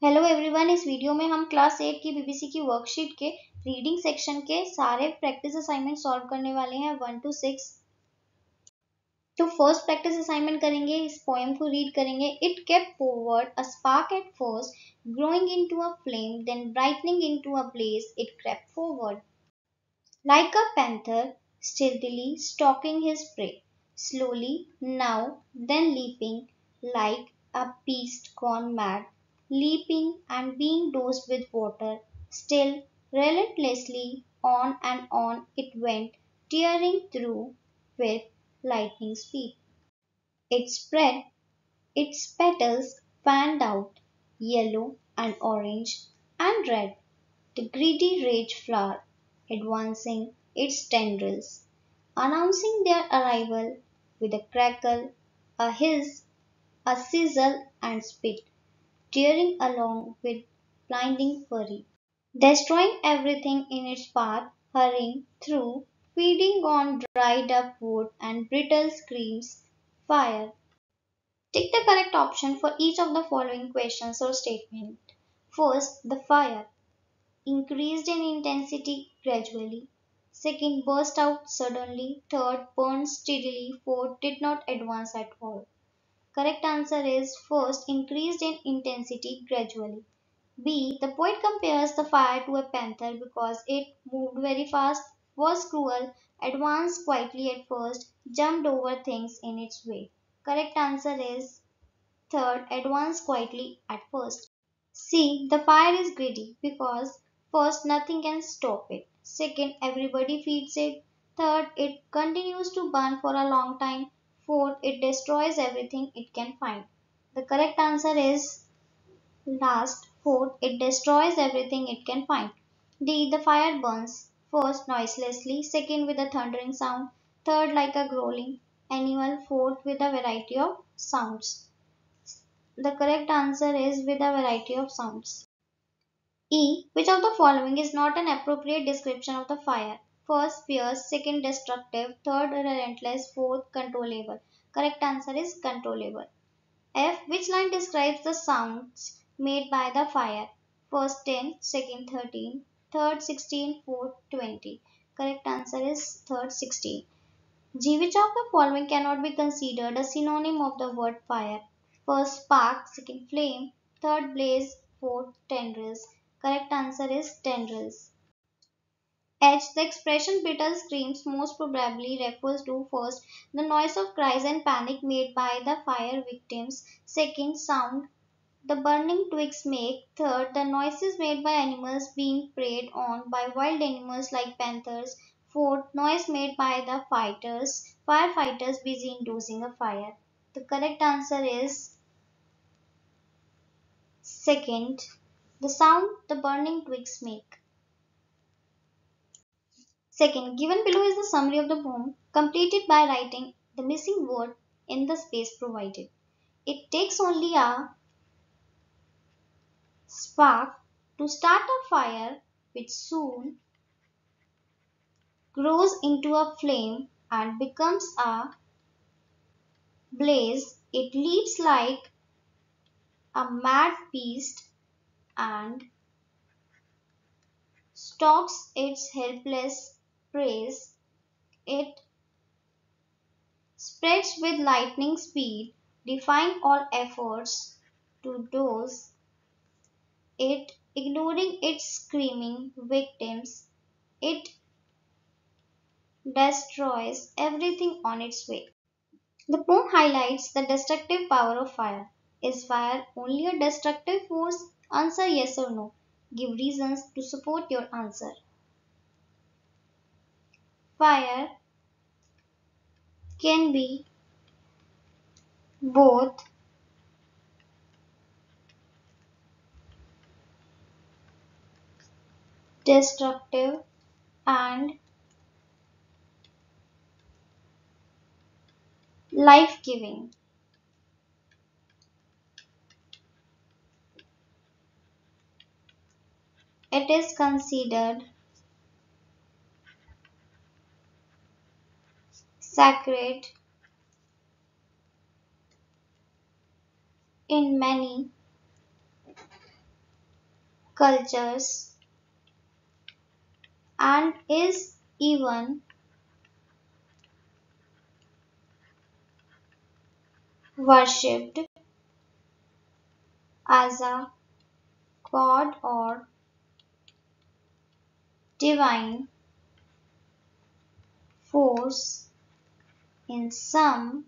Hello everyone. इस video में हम क्लास 8 की बीबीसी की वर्कशीट के रीडिंग सेक्शन के सारे प्रैक्टिस असाइनमेंट सॉल्व करने वाले हैं 1 to 6। तो फर्स्ट प्रैक्टिस असाइनमेंट करेंगे, इस पोएम को रीड करेंगे। It kept forward a spark at first, growing into a flame, then brightening into a blaze, it crept forward like a panther, stealthily stalking his prey, slowly now, then leaping like a beast gone mad, leaping and being dosed with water, still relentlessly on and on it went, tearing through with lightning speed. It spread its petals fanned out, yellow and orange and red, the greedy rage flower, advancing its tendrils, announcing their arrival with a crackle, a hiss, a sizzle and spit, tearing along with blinding fury, destroying everything in its path, hurrying through, feeding on dried up wood and brittle screams, fire. Tick the correct option for each of the following questions or statement. First, the fire increased in intensity gradually. Second, burst out suddenly. Third, burned steadily. Fourth, did not advance at all. Correct answer is first, increased in intensity gradually. B. The poet compares the fire to a panther because it moved very fast, was cruel, advanced quietly at first, jumped over things in its way. Correct answer is third, advanced quietly at first. C. The fire is greedy because first, nothing can stop it. Second, everybody feeds it. Third, it continues to burn for a long time. Fourth, it destroys everything it can find. The correct answer is last. Fourth, it destroys everything it can find. D. The fire burns. First, noiselessly. Second, with a thundering sound. Third, like a growling animal. Fourth, with a variety of sounds. The correct answer is with a variety of sounds. E. Which of the following is not an appropriate description of the fire? First, fierce. Second, destructive. Third, relentless. Fourth, controllable. Correct answer is controllable. F. Which line describes the sounds made by the fire? First 10, second 13, third 16, fourth 20. Correct answer is third 16. G. Which of the following cannot be considered a synonym of the word fire? First spark, second flame, third blaze, fourth tendrils. Correct answer is tendrils. H. The expression brittle screams most probably refers to first, the noise of cries and panic made by the fire victims, second, sound the burning twigs make, third, the noises made by animals being preyed on by wild animals like panthers, fourth, noise made by the firefighters busy in dosing a fire. The correct answer is second, the sound the burning twigs make. Second, given below is the summary of the poem, completed by writing the missing word in the space provided. It takes only a spark to start a fire which soon grows into a flame and becomes a blaze. It leaps like a mad beast and stalks its helpless prey. It spreads with lightning speed, defying all efforts to douse it, ignoring its screaming victims. It destroys everything on its way. The poem highlights the destructive power of fire. Is fire only a destructive force? Answer yes or no. Give reasons to support your answer. Fire can be both destructive and life-giving. It is considered sacred in many cultures, and is even worshipped as a god or divine force in some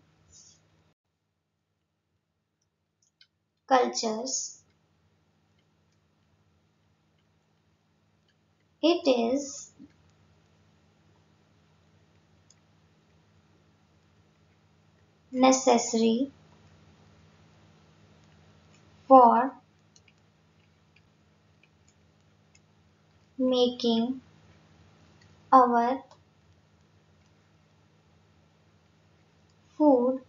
cultures. It is necessary for making our food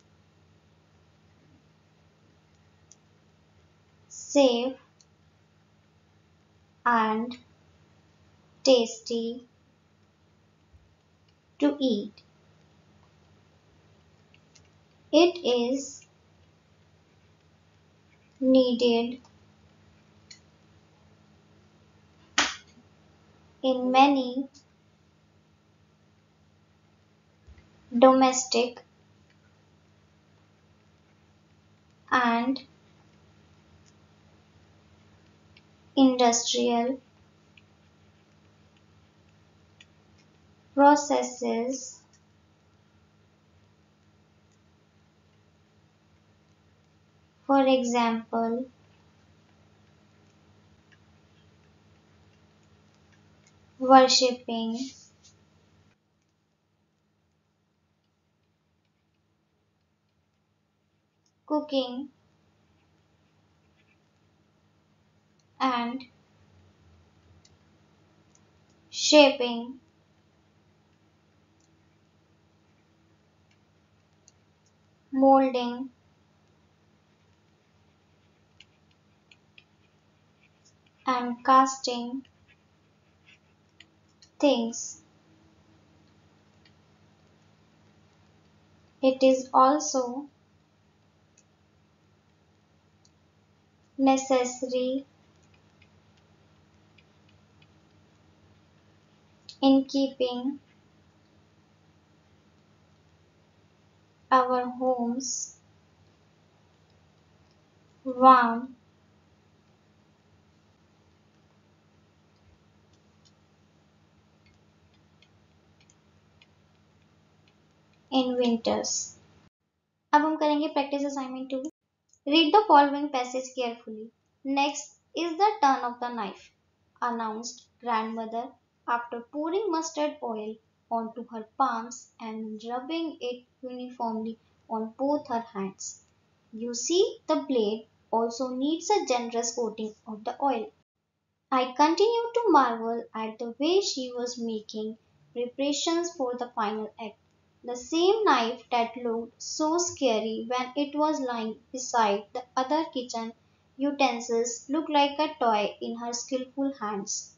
safe and tasty to eat. It is needed in many domestic and industrial processes. For example, worshipping, cooking, and shaping molding and casting things. It is also necessary in keeping our homes warm in winters. अब हम करेंगे practice assignment 2. Read the following passage carefully. Next is the turn of the knife, announced grandmother after pouring mustard oil onto her palms and rubbing it uniformly on both her hands. You see, the blade also needs a generous coating of the oil. I continued to marvel at the way she was making preparations for the final act. The same knife that looked so scary when it was lying beside the other kitchen utensils looked like a toy in her skillful hands.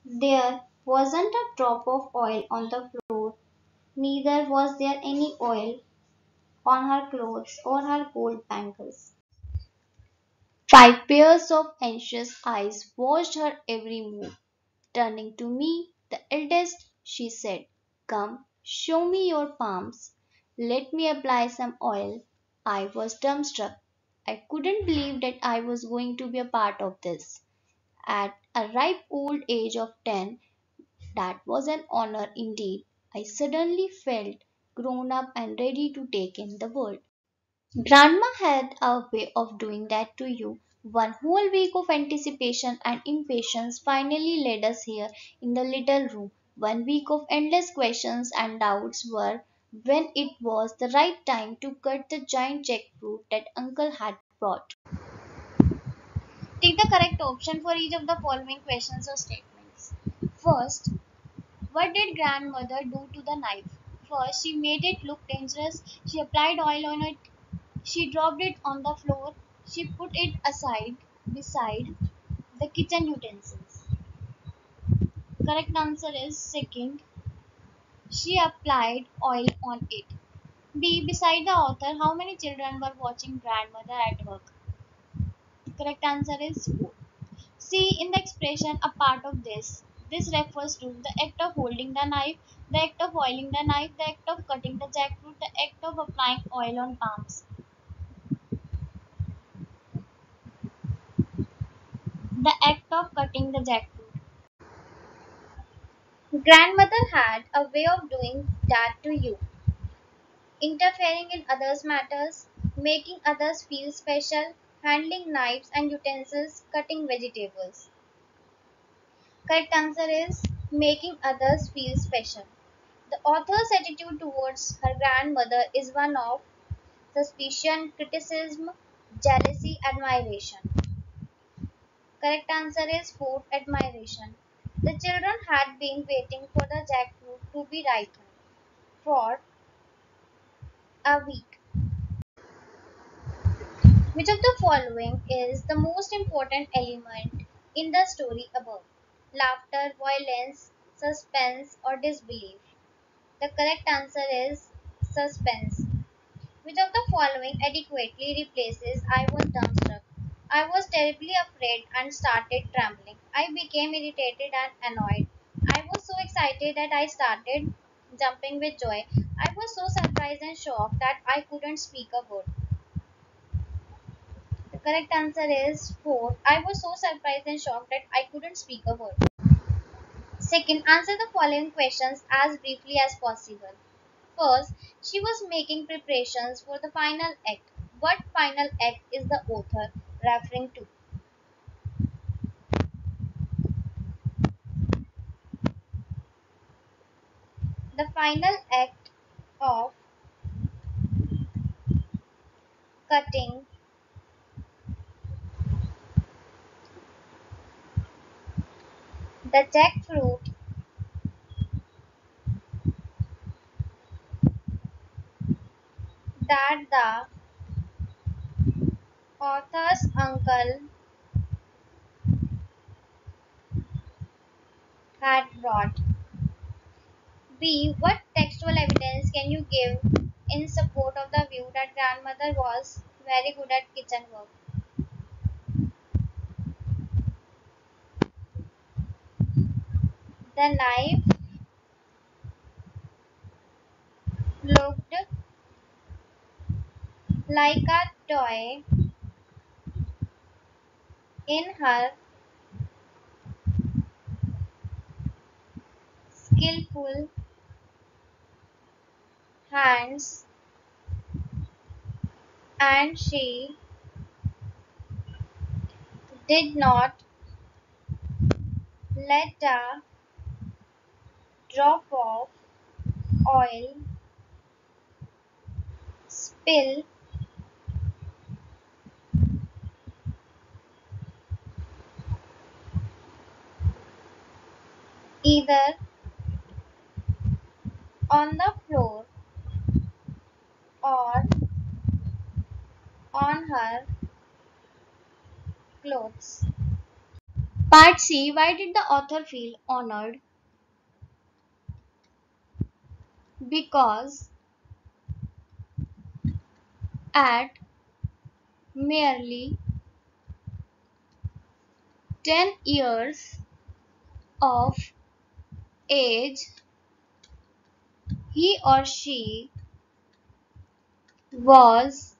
There wasn't a drop of oil on the floor, neither was there any oil on her clothes or her gold bangles. 5 pairs of anxious eyes watched her every move. Turning to me, the eldest, she said, "Come, show me your palms. Let me apply some oil." I was dumbstruck. I couldn't believe that I was going to be a part of this. At a ripe old age of 10, that was an honor indeed. I suddenly felt grown up and ready to take in the world. Grandma had a way of doing that to you. One whole week of anticipation and impatience finally led us here in the little room. 1 week of endless questions and doubts were when it was the right time to cut the giant jackfruit that Uncle had brought. Take the correct option for each of the following questions or statements. First, what did grandmother do to the knife? First, she made it look dangerous. She applied oil on it. She dropped it on the floor. She put it aside beside the kitchen utensils. Correct answer is second. She applied oil on it. B. Beside the author, how many children were watching grandmother at work? Correct answer is 4. See in the expression a part of this. This refers to the act of holding the knife, the act of oiling the knife, the act of cutting the jackfruit, the act of applying oil on palms. The act of cutting the jackfruit. Grandmother had a way of doing that to you, interfering in others' matters, making others feel special, handling knives and utensils, cutting vegetables. Correct answer is making others feel special. The author's attitude towards her grandmother is one of suspicion, criticism, jealousy, admiration. Correct answer is fourth, admiration. The children had been waiting for the jackfruit to be ripened for a week. Which of the following is the most important element in the story above? Laughter, violence, suspense, or disbelief? The correct answer is suspense. Which of the following adequately replaces I was dumbstruck? I was terribly afraid and started trembling. I became irritated and annoyed. I was so excited that I started jumping with joy. I was so surprised and shocked that I couldn't speak a word. The correct answer is 4. I was so surprised and shocked that I couldn't speak a word. Second, answer the following questions as briefly as possible. First, she was making preparations for the final act. What final act is the author referring to? The final act of cutting the jackfruit that the author's uncle had brought. B. What textual evidence can you give in support of the view that grandmother was very good at kitchen work? The knife looked like a toy in her skillful hands, and she did not let a drop of oil spill either on the floor or on her clothes. Part C. Why did the author feel honored? Because at merely 10 years of age, he or she was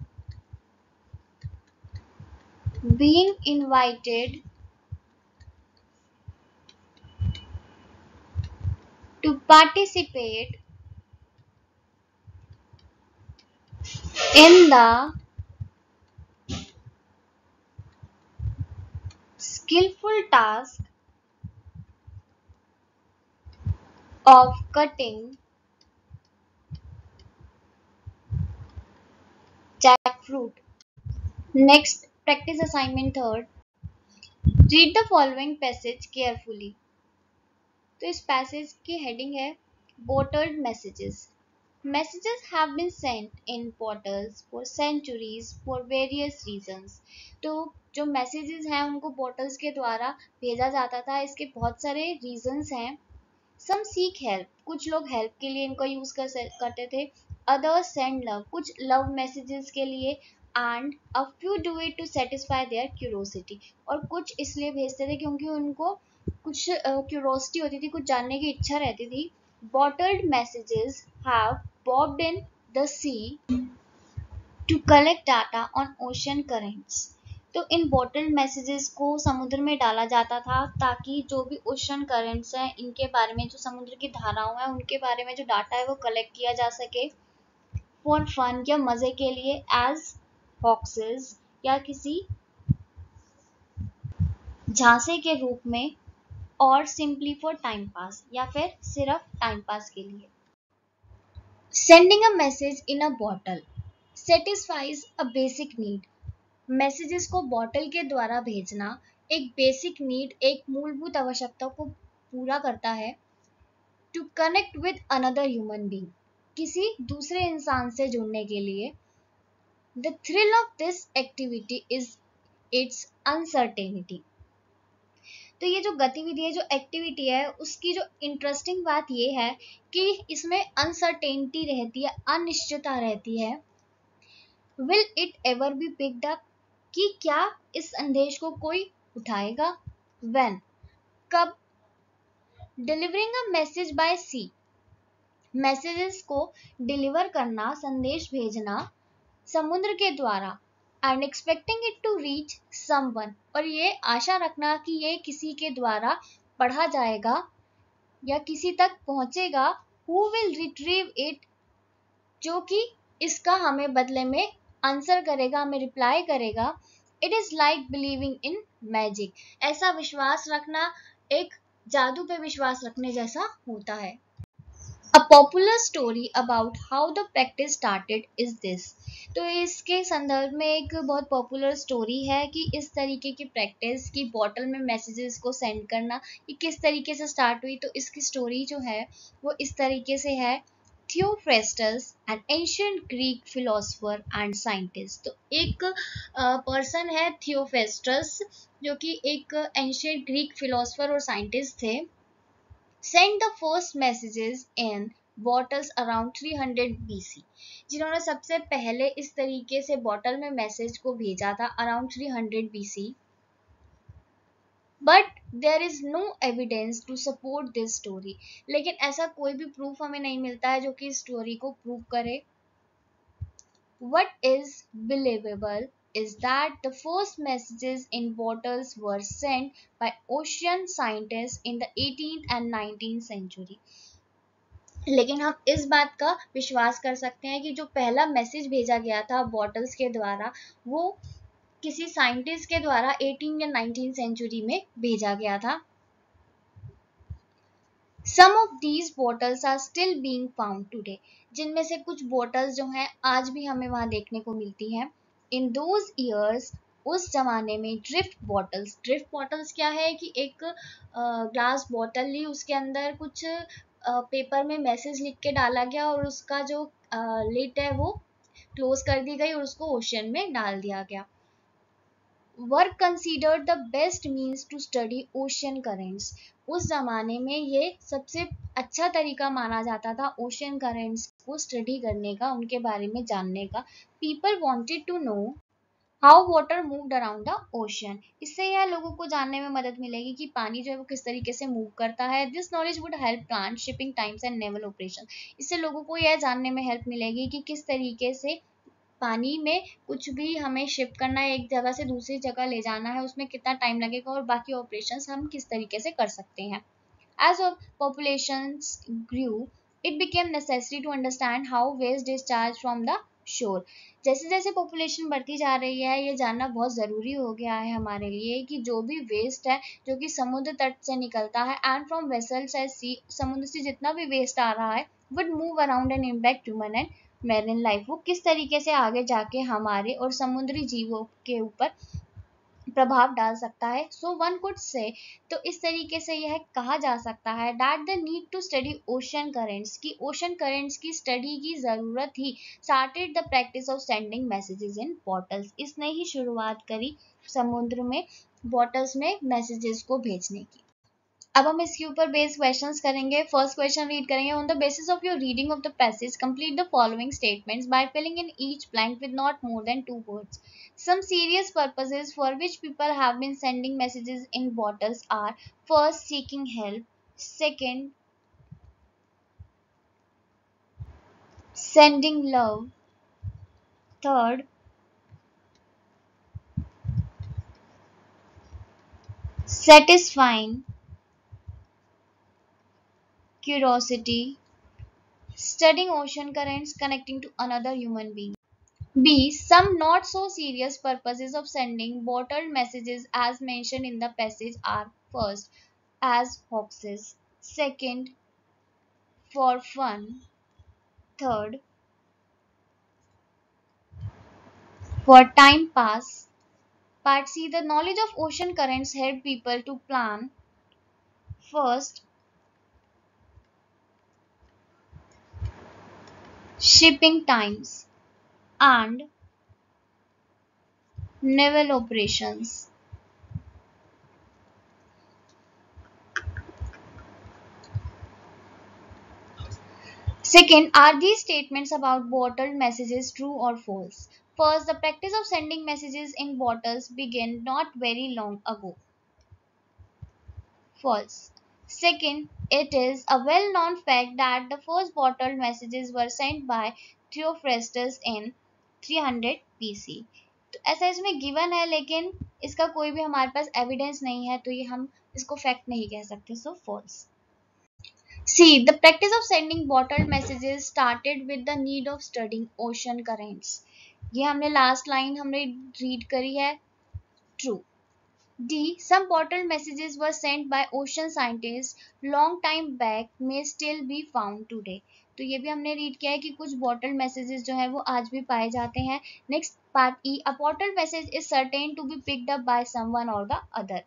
being invited to participate in the skillful task of cutting jackfruit. Next, practice assignment third. Read the following passage carefully. तो इस passage की heading है bottled messages. Messages have been sent in bottles for centuries for various reasons. तो जो messages हैं उनको bottles के द्वारा भेजा जाता था. इसके बहुत सारे रीजंस हैं. सम सीक हेल्प, कुछ लोग हेल्प के लिए इनको यूज करते थे. अदर्स सेंड लव, कुछ लव मैसेजेस के लिए and a few do it to satisfy their curiosity, और कुछ इसलिए भेजते थे क्योंकि उनको कुछ क्यूरोसिटी होती थी, कुछ जानने की इच्छा रहती थी. Bottled messages have bobbed in the sea to collect data on ocean currents. तो इन बॉटल्ड मैसेजेस को समुद्र में डाला जाता था ताकि जो भी ओशन करेंट्स हैं इनके बारे में, जो समुद्र की धाराओं हैं उनके बारे में जो डाटा है वो कलेक्ट किया जा सके फॉर फन या मजे के लिए, एज हॉक्सेस या किसी झांसे के रूप में, और सिंपली फॉर टाइम पास या फिर सिर्फ टाइम पास के लिए. Sending a message in a bottle satisfies a basic need. Messages को बॉटल के द्वारा भेजना एक बेसिक नीड, एक मूलभूत आवश्यकता को पूरा करता है. To connect with another human being, किसी दूसरे इंसान से जुड़ने के लिए. The thrill of this activity is its uncertainty. तो ये जो गतिविधि है, जो एक्टिविटी है, उसकी जो इंटरेस्टिंग बात ये है कि इसमें अनसर्टेनिटी रहती है, अनिश्चितता रहती है. Will it ever be picked up, कि क्या इस संदेश को कोई उठाएगा. व्हेन, कब. Delivering a message by sea, messages को डिलीवर करना, संदेश भेजना समुद्र के द्वारा. And expecting it to reach someone, और ये आशा रखना कि ये किसी के द्वारा पढ़ा जाएगा या किसी तक पहुंचेगा. हु विल रिट्रीव इट, जो कि इसका हमें बदले में आंसर करेगा, हमें रिप्लाई करेगा. It is like believing in magic, ऐसा विश्वास रखना एक जादू पे विश्वास रखने जैसा होता है. A popular story about how the practice started is this. तो इसके संदर्भ में एक बहुत पॉपुलर स्टोरी है कि इस तरीके की प्रैक्टिस की बॉटल में मैसेजेस को सेंड करना ये किस तरीके से स्टार्ट हुई. तो इसकी स्टोरी जो है वो इस तरीके से है. Theophrastus, N ancient Greek philosopher and scientist. तो एक पर्सन है थियोफ्रेस्टस, जो कि एक एंशिएंट ग्रीक फिलोसोफर और साइंटिस्ट थे. Sent the first messages in bottles around 300 BC, जिन्होंने सबसे पहले इस तरीके से बॉटल में मैसेज को भेजा था around 300 BC. But there is no evidence to support this story, लेकिन ऐसा कोई भी प्रूफ हमें नहीं मिलता है जो कि इस स्टोरी को प्रूव करे. What is believable is that the first messages in bottles were sent by ocean scientists in the 18th and 19th century. लेकिन हम इस बात का विश्वास कर सकते हैं कि जो पहला मैसेज भेजा गया था बॉटल्स के द्वारा वो किसी साइंटिस्ट के द्वारा 18 या 19 सेंचुरी में भेजा गया था. Some of these bottles are still being found today. जिनमें से कुछ बोटल्स जो हैं आज भी हमें वहां देखने को मिलती हैं. In those years, उस जमाने में ड्रिफ्ट बॉटल्स क्या है कि एक ग्लास बॉटल ली, उसके अंदर कुछ पेपर में मैसेज लिख के डाला गया और उसका जो लिड है वो क्लोज कर दी गई और उसको ओशन में डाल दिया गया. were considered the best means to study ocean currents. उस जमाने में ये सबसे अच्छा तरीका माना जाता था ओशन करेंट्स को स्टडी करने का, उनके बारे में जानने का. People wanted to know how water moved around the ocean. इससे यह लोगों को जानने में मदद मिलेगी कि पानी जो है वो किस तरीके से मूव करता है. This knowledge would help plan shipping times and naval operations. इससे लोगों को यह जानने में हेल्प मिलेगी कि किस तरीके से पानी में कुछ भी हमें शिफ्ट करना है, एक जगह से दूसरी जगह ले जाना है, उसमें कितना टाइम लगेगा और बाकी ऑपरेशंस हम किस तरीके से कर सकते हैं. As our populations grew, it became necessary to understand how waste discharged from the shore. जैसे जैसे पॉपुलेशन बढ़ती जा रही है ये जानना बहुत ज़रूरी हो गया है हमारे लिए कि जो भी वेस्ट है जो कि समुद्र तट से निकलता है एंड फ्रॉम वेसल्स एट सी, समुद्र से जितना भी वेस्ट आ रहा है would move around and impact human and marine life. वो किस तरीके से आगे जाके हमारे और समुद्री जीवों के ऊपर प्रभाव डाल सकता है. सो वन कुड से, तो इस तरीके से यह कहा जा सकता है that the need to study ocean currents, की ओशन करेंट्स की स्टडी की जरूरत ही started the practice of sending messages in bottles. इसने ही शुरुआत करी समुद्र में बॉटल्स में मैसेजेस को भेजने की. अब हम इसके ऊपर बेस्ड क्वेश्चंस करेंगे. फर्स्ट क्वेश्चन रीड करेंगे. On the basis of your reading of the passage complete the following statements by filling in each blank with not more than 2 words. Some serious purposes for which people have been sending messages in bottles are: first, seeking help; second, sending love; third, satisfying curiosity; studying ocean currents connecting to another human being. B. Some not so serious purposes of sending bottled messages as mentioned in the passage are: first, as hoaxes; second, for fun; third, for time pass. Part C. The knowledge of ocean currents help people to plan: first, shipping times and naval operations. Second, are these statements about bottled messages true or false? First, the practice of sending messages in bottles began not very long ago. False. Second, it is a well known fact that the first bottled messages were sent by Theophrastus in 300 BC. तो ऐसा इसमें given है, लेकिन इसका कोई भी हमारे पास evidence नहीं है, तो ये हम इसको फैक्ट नहीं कह सकते. सो false. See, the practice of sending bottled messages started with the need of studying ocean currents. ये हमने लास्ट लाइन हमने रीड करी है. True. D. Some bottled messages were sent by ocean scientists long time back may still be found today. तो ये भी हमने read किया है कि कुछ bottled messages जो है वो आज भी पाए जाते हैं. Next part E. A bottled message is certain to be picked up by someone or the other.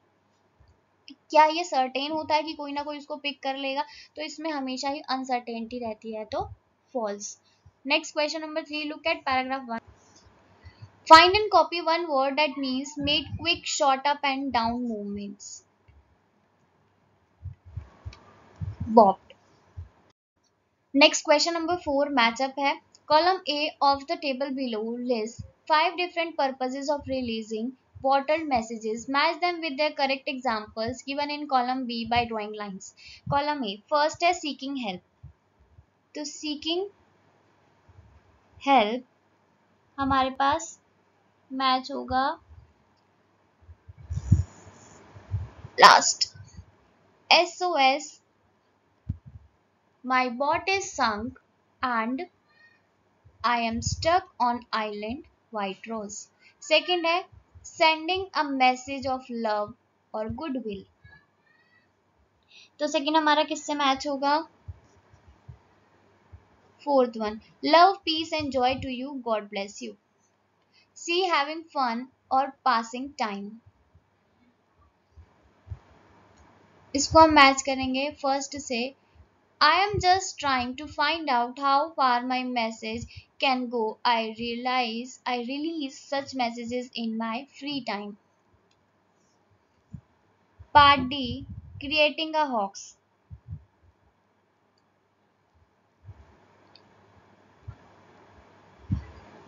क्या ये सर्टेन होता है कि कोई ना कोई उसको पिक कर लेगा? तो इसमें हमेशा ही अनसर्टेनिटी रहती है, तो false. Next question number 3. Look at paragraph 1. Find and copy one word that means made quick short up and down movements. Bobbed. Next question number 4 match up है. Column A of the table below list 5 different purposes of releasing bottled messages. Match them with their correct examples given in column B by drawing lines. Column A. First है seeking help. तो seeking help हमारे पास match होगा last. SOS, my boat is sunk and I am stuck on island White Rose. Second है sending a message of love और goodwill. तो second हमारा किससे match होगा? Fourth one, love, peace and joy to you, God bless you. C. Having fun or passing time. इसको हम match करेंगे first से. I am just trying to find out how far my message can go. I realize I release such messages in my free time. Part D. Creating a hoax.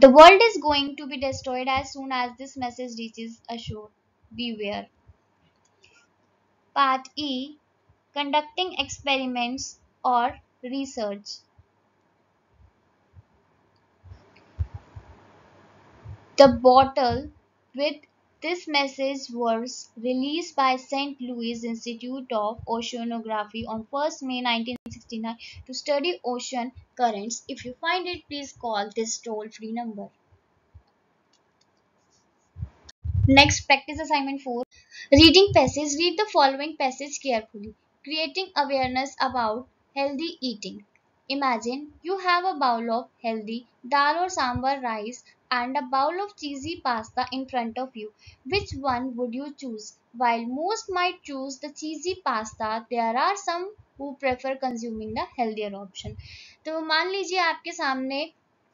The world is going to be destroyed as soon as this message reaches a shore. Beware. Part E. Conducting experiments or research. The bottle with this message was released by St. Louis Institute of Oceanography on 1st May 1969 to study ocean currents. If you find it, please call this toll-free number. Next, practice assignment 4. Reading passage. Read the following passage carefully. Creating awareness about healthy eating. Imagine you have a bowl of healthy dal or sambar rice and a bowl of cheesy pasta in front of you. Which one would you choose? While most might choose the cheesy pasta, there are some who prefer consuming the healthier option. तो मान लीजिए आपके सामने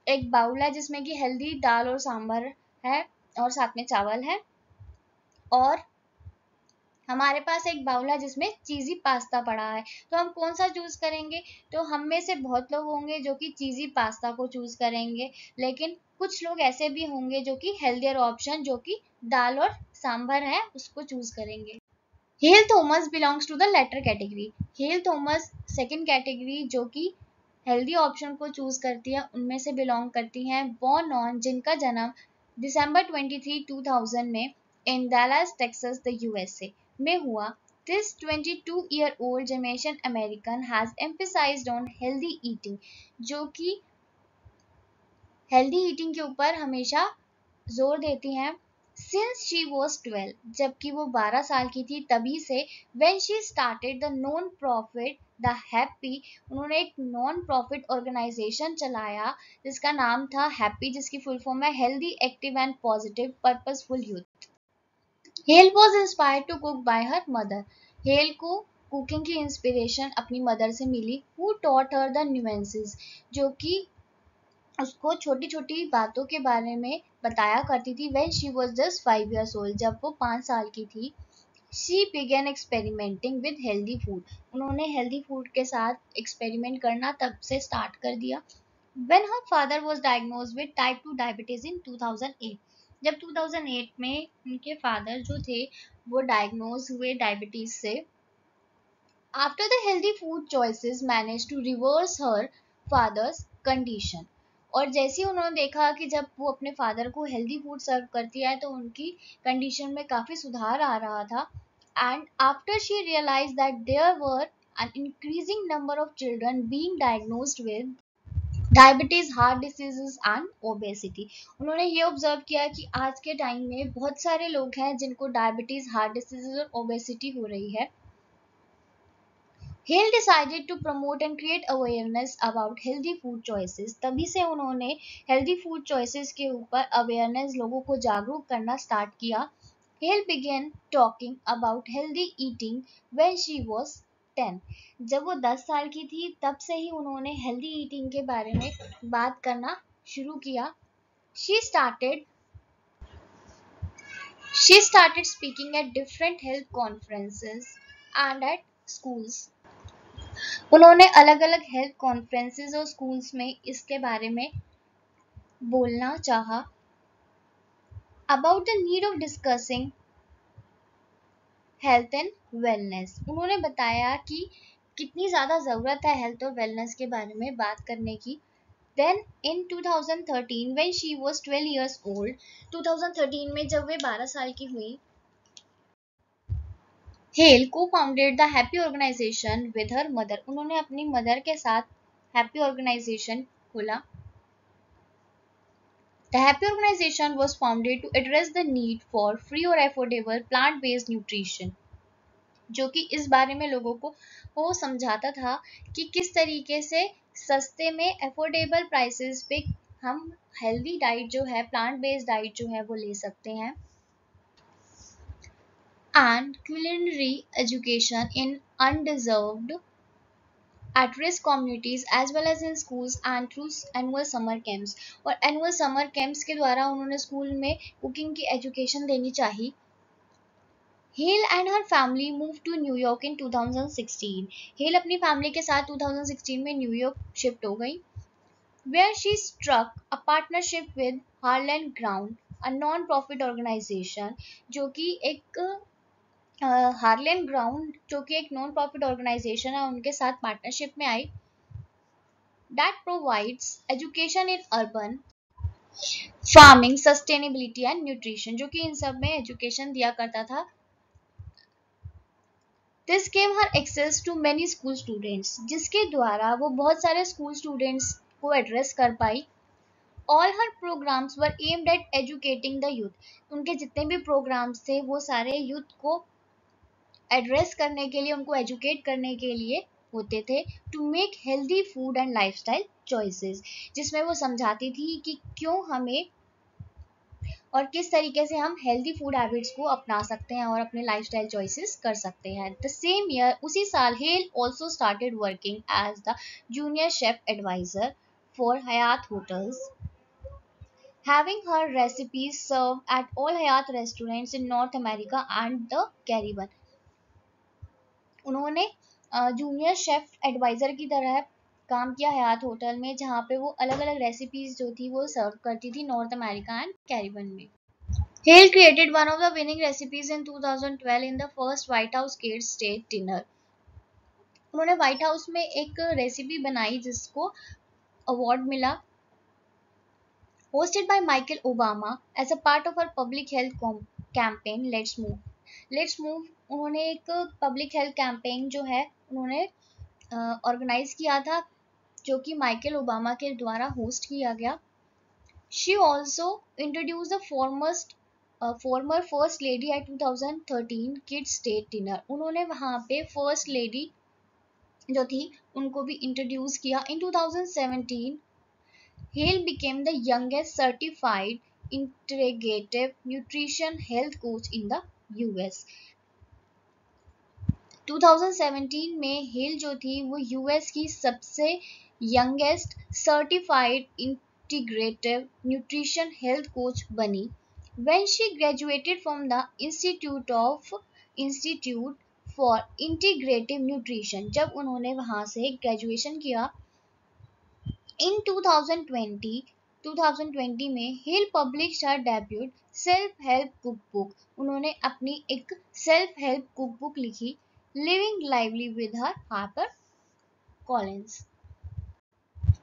एक bowl है जिसमें कि healthy दाल और सांभर है और साथ में चावल है और हमारे पास एक बाउल है जिसमें चीज़ी पास्ता पड़ा है, तो हम कौन सा चूज करेंगे? तो हम में से बहुत लोग होंगे जो कि चीज़ी पास्ता को चूज करेंगे, लेकिन कुछ लोग ऐसे भी होंगे जो कि हेल्थियर ऑप्शन जो कि दाल और सांभर है उसको चूज करेंगे। Haile Thomas belongs to the latter category. Haile Thomas second category जो कि हेल्दी ऑप्शन को चूज करती है उनमें से बिलोंग करती हैं। बॉर्न ऑन, जिनका जन्म दिसंबर 23, 2000 में in Dallas Texas the USA में हुआ। दिस 22-year-old जमेशन American has emphasized on healthy eating, जो कि हेल्दी ईटिंग के ऊपर हमेशा जोर देती हैं। सिंस शी वॉज 12, जबकि वो 12 साल की थी तभी से, when she started the non profit the happy, उन्होंने एक नॉन प्रॉफिट ऑर्गेनाइजेशन चलाया जिसका नाम था हैप्पी, जिसकी फुल फॉर्म है healthy active and positive purposeful youth. Hale was inspired to cook by her mother. Hale को कुकिंग की इंस्पिरेशन अपनी मदर से मिली, who taught her the nuances, जो कि उसको छोटी छोटी बातों के बारे में बताया करती थी। When she was just 5 years old, जब वो 5 साल की थी, she began experimenting with healthy food, उन्होंने हेल्दी फूड के साथ एक्सपेरिमेंट करना तब से स्टार्ट कर दिया। When her father was diagnosed with type 2 diabetes in 2008, जब 2008 में उनके फादर जो थे वो डायग्नोज हुए डायबिटीज से, after the healthy food choices manage to reverse her father's condition, और जैसे ही उन्होंने देखा कि जब वो अपने फादर को हेल्दी फूड सर्व करती है तो उनकी कंडीशन में काफी सुधार आ रहा था। And after she realize that there were an increasing number of children being diagnosed with diabetes, heart diseases and obesity, उन्होंने ये ऑब्जर्व किया कि आज के टाइम में बहुत सारे लोग हैं जिनको डायबिटीज, हार्ट डिसीजेस और ओबेसिटी हो रही है। Haile decided to promote and create awareness about healthy food choices, तभी से उन्होंने हेल्दी फूड चॉइसेस के ऊपर अवेयरनेस, लोगों को जागरूक करना स्टार्ट किया। Haile began talking about healthy eating when she was 10, जब वो 10 साल की थी तब से ही उन्होंने हेल्दी ईटिंग के बारे में बात करना शुरू किया। She started she started speaking at different health conferences and at schools, उन्होंने अलग अलग हेल्थ कॉन्फ्रेंसेस और स्कूल्स में इसके बारे में बोलना चाहा। About the need of discussing health and wellness, उन्होंने बताया कि कितनी ज़्यादा ज़रूरत है हेल्थ और वेलनेस के बारे में बात करने की। Then in 2013 when she was 12 years old, 2013 में जब वे 12 साल की हुई, Haile cofounded the happy organisation with her mother, उन्होंने अपनी मदर के साथ हैप्पी ऑर्गेनाइजेशन खोला। The happy organization was founded to address the need for free or affordable plant-based nutrition, जो कि इस बारे में लोगों को वो समझाता था कि किस तरीके से सस्ते में अफोर्डेबल प्राइसेस पे हम हेल्दी डाइट जो है, प्लांट बेस्ड डाइट जो है वो ले सकते हैं। And culinary education in undeserved at-risk communities as well as in schools and through annual summer camps, और एनुअल समर कैंप्स के द्वारा उन्होंने स्कूल में कुकिंग की एजुकेशन देनी चाहिए। Hale and her family move to New York in 2016, Hale अपनी family के साथ 2016 में न्यूयॉर्क शिफ्ट हो गई, where she struck a partnership with Harlan Ground, a non-profit organization, जो कि एक हार्लेन ग्राउंड जो कि एक नॉन प्रॉफिट ऑर्गेनाइजेशन है उनके साथ पार्टनरशिप में आई, that provides education in urban farming, sustainability and nutrition, जो कि इन सब में एजुकेशन दिया करता था। This gave her access to many school students, जिसके द्वारा वो बहुत सारे स्कूल स्टूडेंट्स को एड्रेस कर पाई। All her programs were aimed at educating the youth, उनके जितने भी प्रोग्राम्स थे वो सारे यूथ को एड्रेस करने के लिए, उनको एजुकेट करने के लिए होते थे। To make healthy food and lifestyle choices, जिसमें वो समझाती थी कि क्यों हमें और किस तरीके से हम हेल्दी फूड हैबिट्स को अपना सकते हैं और अपने लाइफस्टाइल चॉइसेस कर सकते हैं। द सेम ईयर, उसी साल, Haile also started working as the junior chef adviser for Hyatt hotels, having her recipes served at all Hayat restaurants in North America and the Caribbean. उन्होंने junior chef adviser की तरह काम किया Hyatt hotel में, जहाँ पे वो अलग अलग रेसिपीज जो थी वो सर्व करती थी नॉर्थ अमेरिका एंड कैरिबियन में। Hale created one of the winning recipes in 2012 in the first White House Kids State Dinner. उन्होंने व्हाइट हाउस में एक रेसिपी बनाई जिसको अवार्ड मिला, hosted by Michael Obama as a part of her public health campaign Let's Move. Let's Move उन्होंने एक public health campaign जो है उन्होंने ऑर्गेनाइज किया था, जो कि माइकल ओबामा के द्वारा होस्ट किया गया। She also introduced the former first lady at 2013 Kids State Dinner. उन्होंने वहाँ पे फर्स्ट लेडी जो थी उनको भी इंट्रोड्यूस किया। In 2017, Hale became the youngest certified integrative nutrition health coach in the US. 2017 में हेल जो थी वो यूएस की सबसे youngest certified integrative nutrition health coach बनी when she graduated from the Institute for Integrative Nutrition. जब उन्होंने वहां से ग्रेजुएशन किया in 2020 में Hale publish her debut self help cook book. उन्होंने अपनी एक सेल्फ हेल्प कुक बुक लिखी Living Lively with her Harper Collins.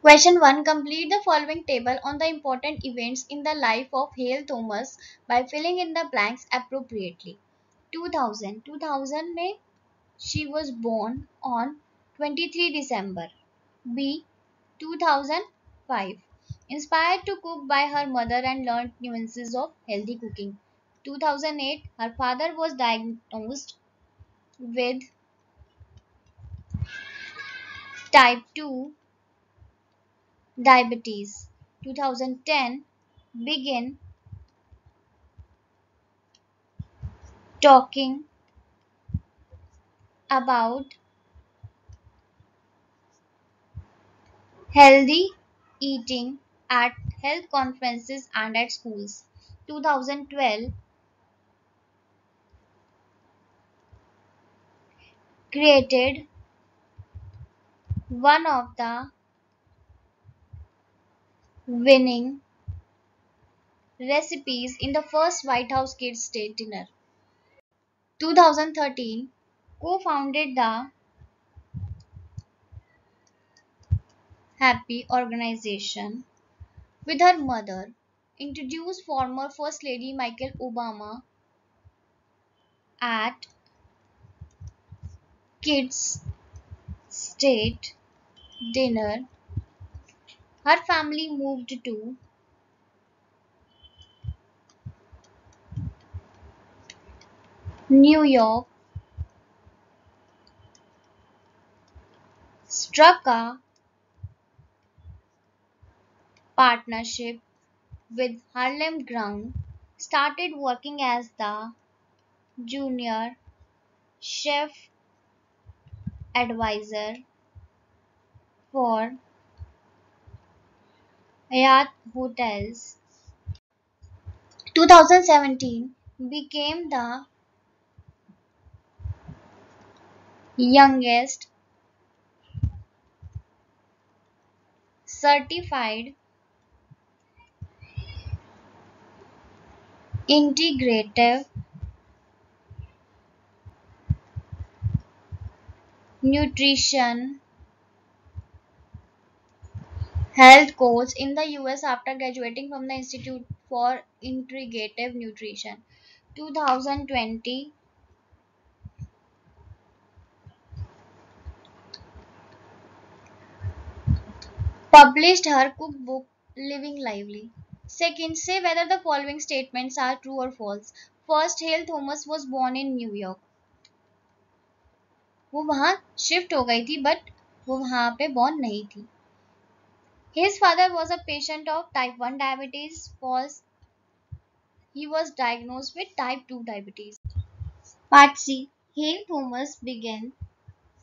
Question 1. Complete the following table on the important events in the life of Hale Thomas by filling in the blanks appropriately. 2000 में she was born on 23 December. B. 2005. Inspired to cook by her mother and learned nuances of healthy cooking. 2008. Her father was diagnosed with type 2 diabetes. 2010 begin talking about healthy eating at health conferences and at schools. 2012 created one of the winning recipes in the first White House Kids State Dinner. 2013 co-founded the Happy Organization with her mother, introduced former First Lady Michelle Obama at Kids State Dinner. Her family moved to New York, struck a partnership with Harlem Ground, started working as the junior chef advisor for Hyatt Hotels. 2017 became the youngest certified integrative nutrition health coach in the US after graduating from the Institute for Integrative Nutrition. 2020 published her cookbook Living Lively. Second, say whether the following statements are true or false. First, Hale Thomas was born in New York. वो वहाँ shift हो गई थी but वो वहाँ पे born नहीं थी। His father was a patient of type 1 diabetes. False. He was diagnosed with type 2 diabetes. Part C. Hale Thomas began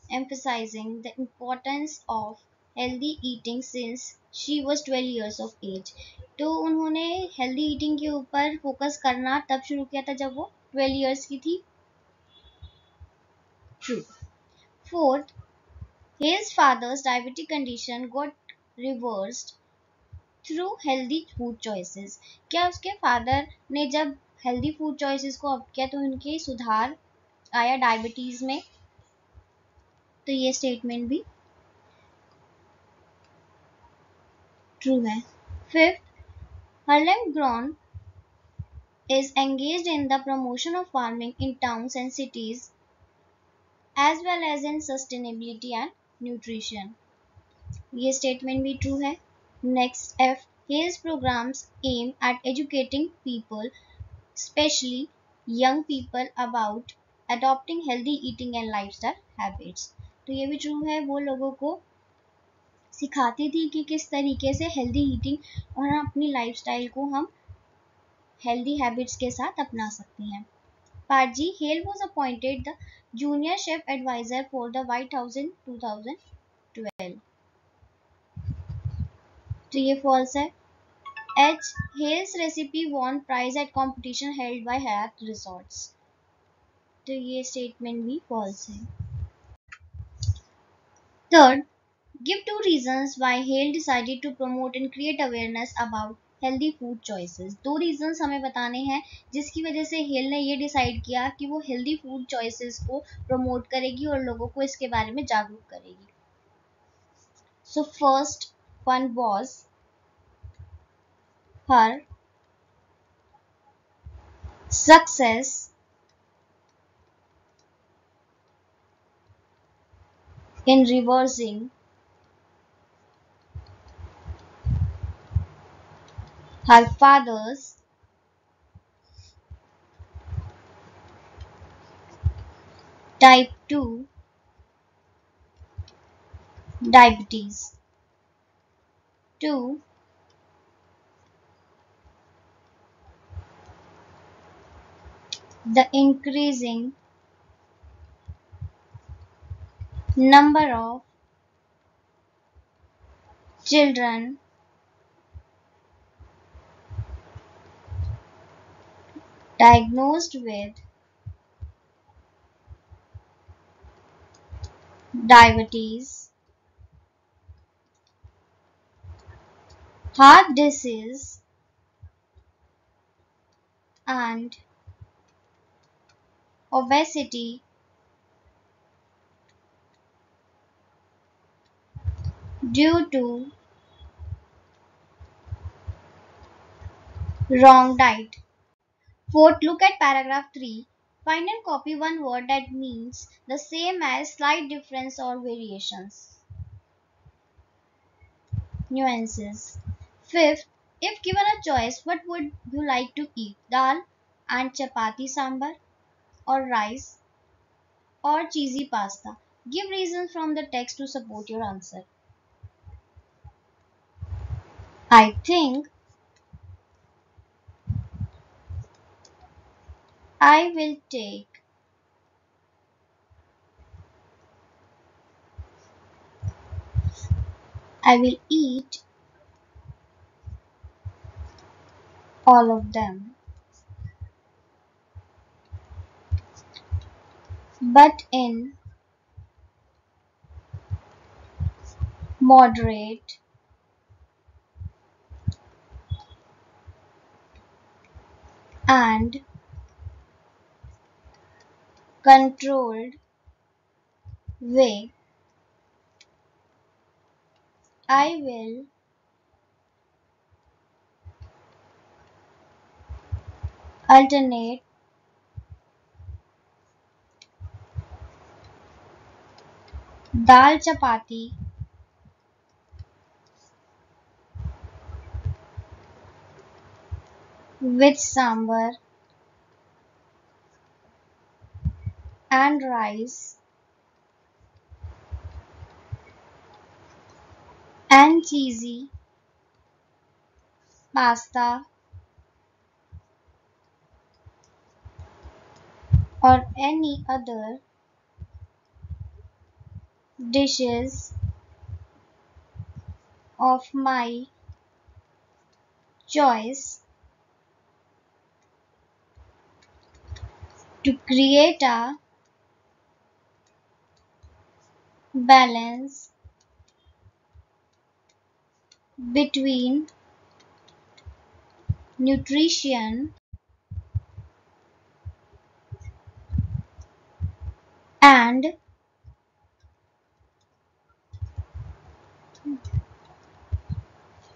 emphasizing the importance of healthy eating since she was 12 years of age. तो उन्होंने healthy eating के ऊपर focus करना तब शुरू किया था जब वो 12 years की थी। True. Fourth, his father's diabetic condition got reversed through healthy food choices. क्या उसके फादर ने जब हेल्दी फूड चॉइसेस को अप किया तो उनके सुधार आया डायबिटीज में? तो ये स्टेटमेंट भी ट्रू है. Fifth, Harlem grown is engaged in the promotion of farming in towns and cities as well as in sustainability and nutrition. ये स्टेटमेंट भी ट्रू है. Next F, his programs aim at educating people, especially young people, about adopting healthy eating and lifestyle habits. तो ये भी true है. वो लोगों को सिखाती थी कि किस तरीके से हेल्दी ईटिंग और अपनी लाइफस्टाइल को हम हेल्दी हैबिट्स के साथ अपना सकते हैं. Part G, Hale was appointed the junior chef advisor for the White House in 2012. तो ये false है. H, Hale's recipe won prize at competition held by Hyatt Resorts. तो ये statement भी false है. Third, give 2 reasons why Hale decided to promote and create awareness about healthy food choices. 2 reasons हमें बताने हैं जिसकी वजह से हेल ने ये डिसाइड किया कि वो हेल्दी फूड चॉइसेस को प्रमोट करेगी और लोगों को इसके बारे में जागरूक करेगी. So first one was her success in reversing her father's type 2 diabetes. 2. The increasing number of children diagnosed with diabetes, heart disease, and obesity due to wrong diet. Fourth, look at paragraph 3. Find and copy one word that means the same as slight difference or variations. Nuances. Fifth, if given a choice, what would you like to eat? Dal and chapati sambar, or rice or cheesy pasta? Give reasons from the text to support your answer. I think I will eat all of them, but in moderate and controlled way. I will alternate dal chapati with sambar and rice and cheesy pasta or any other dishes of my choice to create a balance between nutrition and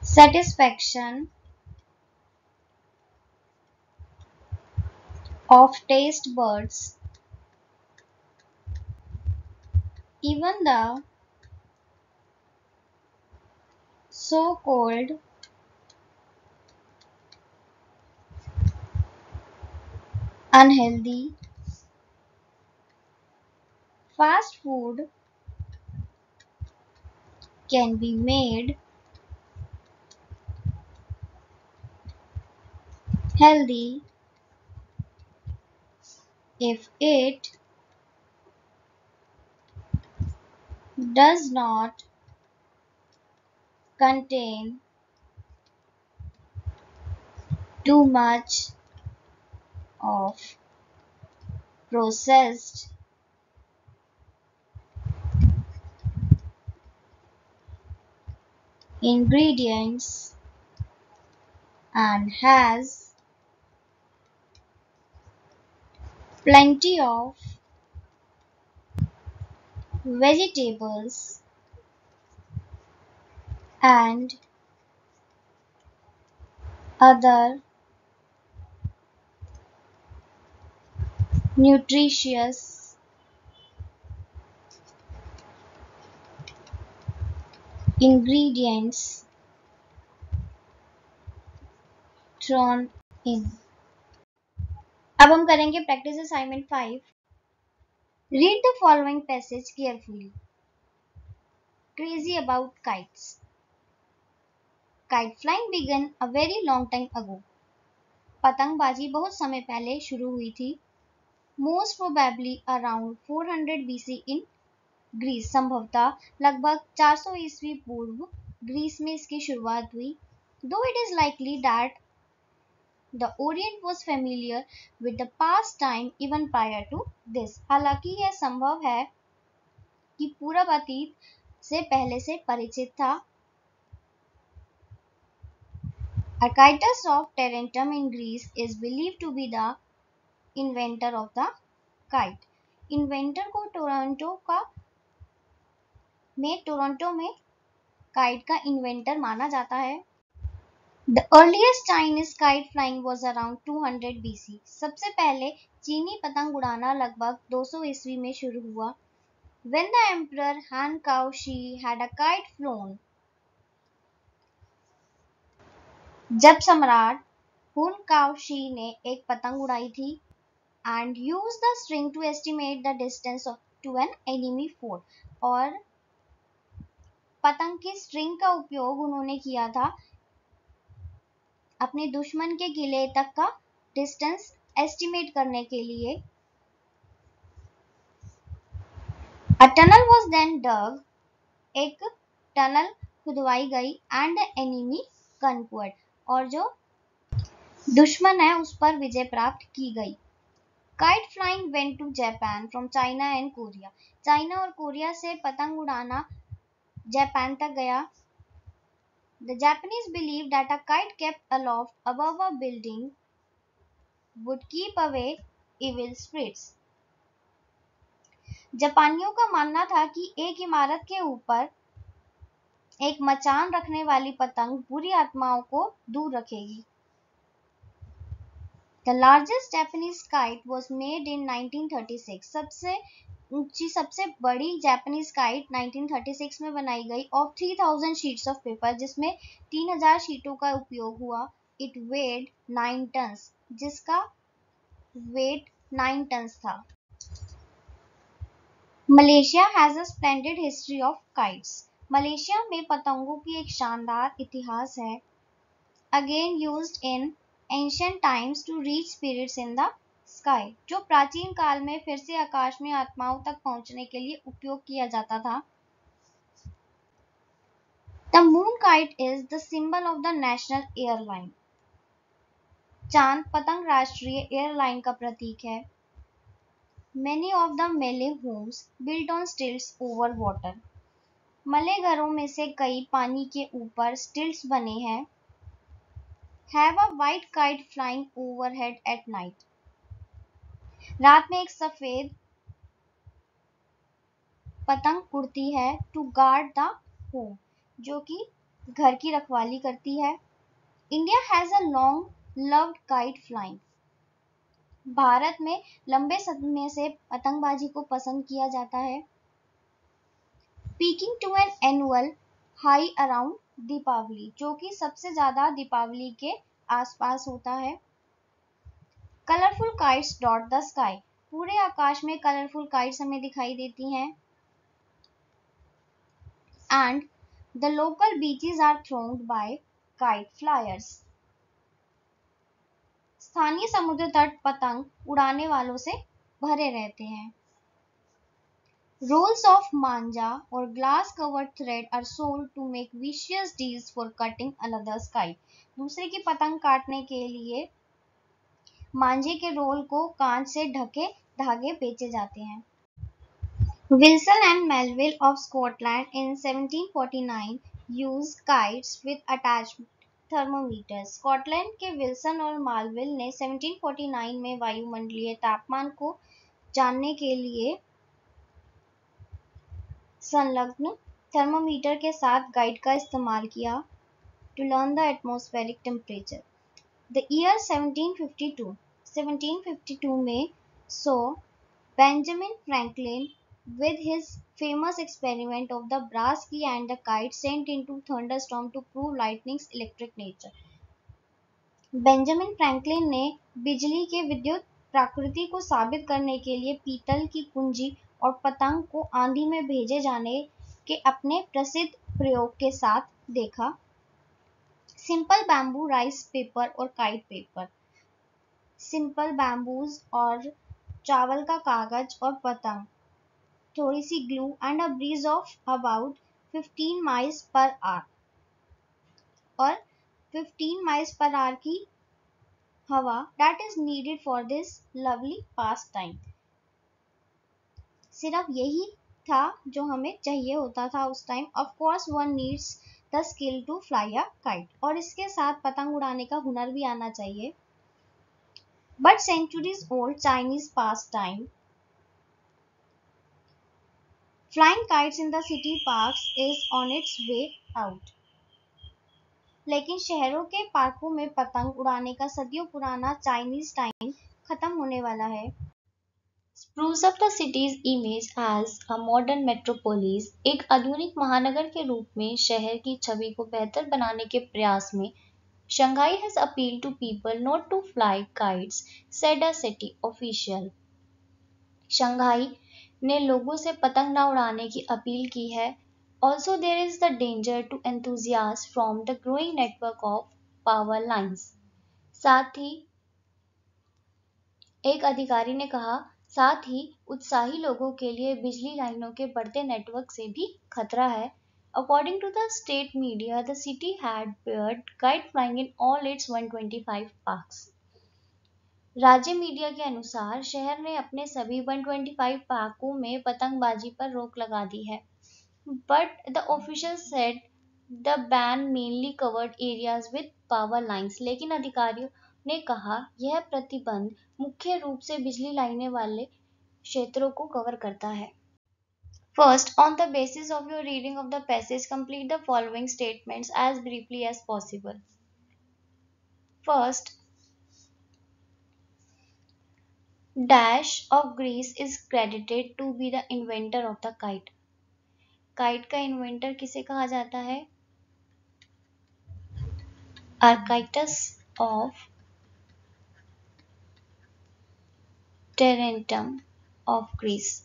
satisfaction of taste buds. Even the so-called unhealthy fast food can be made healthy if it does not contain too much of processed ingredients and has plenty of vegetables and other nutritious ingredients thrown in. अब हम करेंगे practice assignment 5. Read the following passage carefully. Crazy about kites. Kite flying began a very long time ago. पतंगबाजी बहुत समय पहले शुरू हुई थी. Most probably around 400 BC in Greece. संभवतः लगभग 400 ईस्वी पूर्व ग्रीस में इसकी शुरुआत हुई. Though it is likely that the Orient was familiar with the pastime even prior to this. हालांकि यह संभव है कि पूर्व अतीत से पहले से परिचित था. Archytas of Tarentum in Greece is believed to be the inventor of the kite. Inventor को टोरंटो में काइट का इन्वेंटर माना जाता है. The earliest Chinese kite flying was around 200 BC. सबसे पहले चीनी पतंग उड़ाना लगभग 200 ईस्वी में शुरू हुआ. When the Emperor Han Kao-shi had a kite flown. जब सम्राट हुन काओशी ने एक पतंग उड़ाई थी. And used the string to estimate the distance to an enemy fort. और पतंग की स्ट्रिंग का उपयोग उन्होंने किया था अपने दुश्मन के किले तक का डिस्टेंस एस्टिमेट करने के लिए. A tunnel was then dug. एक टनल खुदवाई गई and the enemy conquered. और जो दुश्मन है उस पर विजय प्राप्त की गई. Kite flying went to Japan from China and Korea. China और कोरिया से पतंग उड़ाना जापान तक गया. The Japanese believed that a kite kept aloft above a building would keep away evil spirits. जापानियों का मानना था कि एक इमारत के ऊपर एक मचान रखने वाली पतंग बुरी आत्माओं को दूर रखेगी. The largest Japanese kite was made in 1936. सबसे बड़ी जापानीज काइट 1936 में बनाई गई of 3000 sheets of paper, जिसमें 3000 शीटों का उपयोग हुआ. It weighed 9 tons, जिसका वेट 9 टन्स था. Malaysia has a splendid history of kites. Malaysia में पतंगों की एक शानदार इतिहास है. Again used in ancient times to reach spirits in the sky. जो प्राचीन काल में फिर से आकाश में आत्माओं तक पहुंचने के लिए उपयोग किया जाता था. The moon kite is the symbol of the national airline. चांद पतंग राष्ट्रीय एयरलाइन का प्रतीक है. Many of the Malay homes built on stilts over water. Malay घरों में से कई पानी के ऊपर स्टिल्ट्स बने हैं. Have a white kite flying overhead at night. रात में एक सफेद पतंग उड़ती है. To guard the home, जो कि घर की रखवाली करती है. India has a long loved kite flying. Bharat में लंबे समय से पतंगबाजी को पसंद किया जाता है. Peaking to an annual high around Deepawali, जो कि सबसे ज्यादा दीपावली के आसपास होता है. Colorful kites dot the sky. पूरे आकाश में कलरफुल काइट्स हमें दिखाई देती हैं. And the local beaches are thronged by kite flyers. स्थानीय समुद्र तट पतंग उड़ाने वालों से भरे रहते हैं. Rolls of manja or glass covered thread are sold to make vicious deals for cutting another's kite. दूसरे की पतंग काटने के लिए मांझे के रोल को कांच से ढके धागे बेचे जाते हैं. Wilson and Melville of Scotland in 1749 used kites with attached thermometers. Scotland के विल्सन और मालविल ने 1749 में वायुमंडलीय तापमान को जानने के लिए संलग्न थर्मोमीटर के साथ गाइड का इस्तेमाल किया. To learn the atmospheric temperature. The year 1752 में saw Benjamin Franklin with his famous experiment of the brass key and the kite sent into thunderstorm to prove lightning's electric nature. Benjamin Franklin ने बिजली के विद्युत प्रकृति को साबित करने के लिए पीतल की कुंजी और पतंग को आंधी में भेजे जाने के अपने प्रसिद्ध प्रयोग के साथ देखा. सिंपल बैम्बू राइस पेपर और काइट पेपर. सिंपल बैम्बूज और चावल का कागज और पतंग. थोड़ी सी glue and a breeze of about 15 miles per hour. और 15 माइल्स पर आवर की हवा that is needed for this lovely pastime. सिर्फ यही था जो हमें चाहिए होता था उस time. Of course one needs the skill to fly a kite. और इसके साथ पतंग उड़ाने का हुनर भी आना चाहिए. But centuries old Chinese pastime flying kites in the city parks is on its way out. लेकिन शहरों के पार्कों में पतंग उड़ाने का सदियों पुराना चाइनीज टाइम खत्म होने वाला है. Spruce up the city's image as a modern metropolis. एक आधुनिक महानगर के रूप में शहर की छवि को बेहतर बनाने के प्रयास में Shanghai has appealed to people not to fly kites, said a city official. Shanghai ने लोगों से पतंग न उड़ाने की अपील की है. Also there is the danger to enthusiasts from the growing network of power lines. साथ ही एक अधिकारी ने कहा, साथ ही उत्साही लोगों के लिए बिजली लाइनों के बढ़ते नेटवर्क से भी खतरा है. According to the state media, the city had banned kite flying in all its 125 parks. राज्य मीडिया के अनुसार शहर ने अपने सभी 125 पार्कों में पतंगबाजी पर रोक लगा दी है. But the officials said the ban mainly covered areas with power lines. लेकिन अधिकारियों ने कहा यह प्रतिबंध मुख्य रूप से बिजली लाइनें वाले क्षेत्रों को कवर करता है. First, on the basis of your reading of the passage, complete the following statements as briefly as possible. First, Dash of Greece is credited to be the inventor of the kite. Kite का inventor किसे कहा जाता है? आर्काइटस of Tarentum of Greece.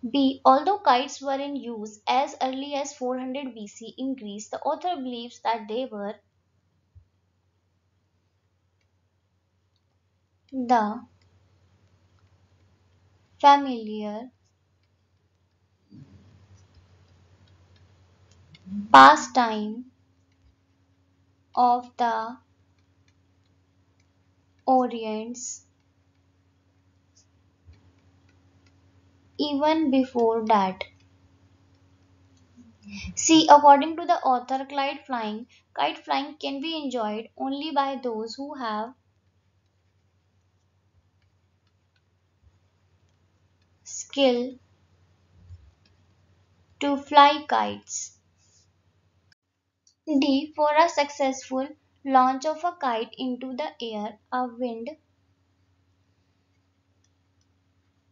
B. Although kites were in use as early as 400 BC in Greece, the author believes that they were the familiar pastime of the Orient's even before that. See, according to the author, kite flying can be enjoyed only by those who have skill to fly kites. D. For a successful launch of a kite into the air, a wind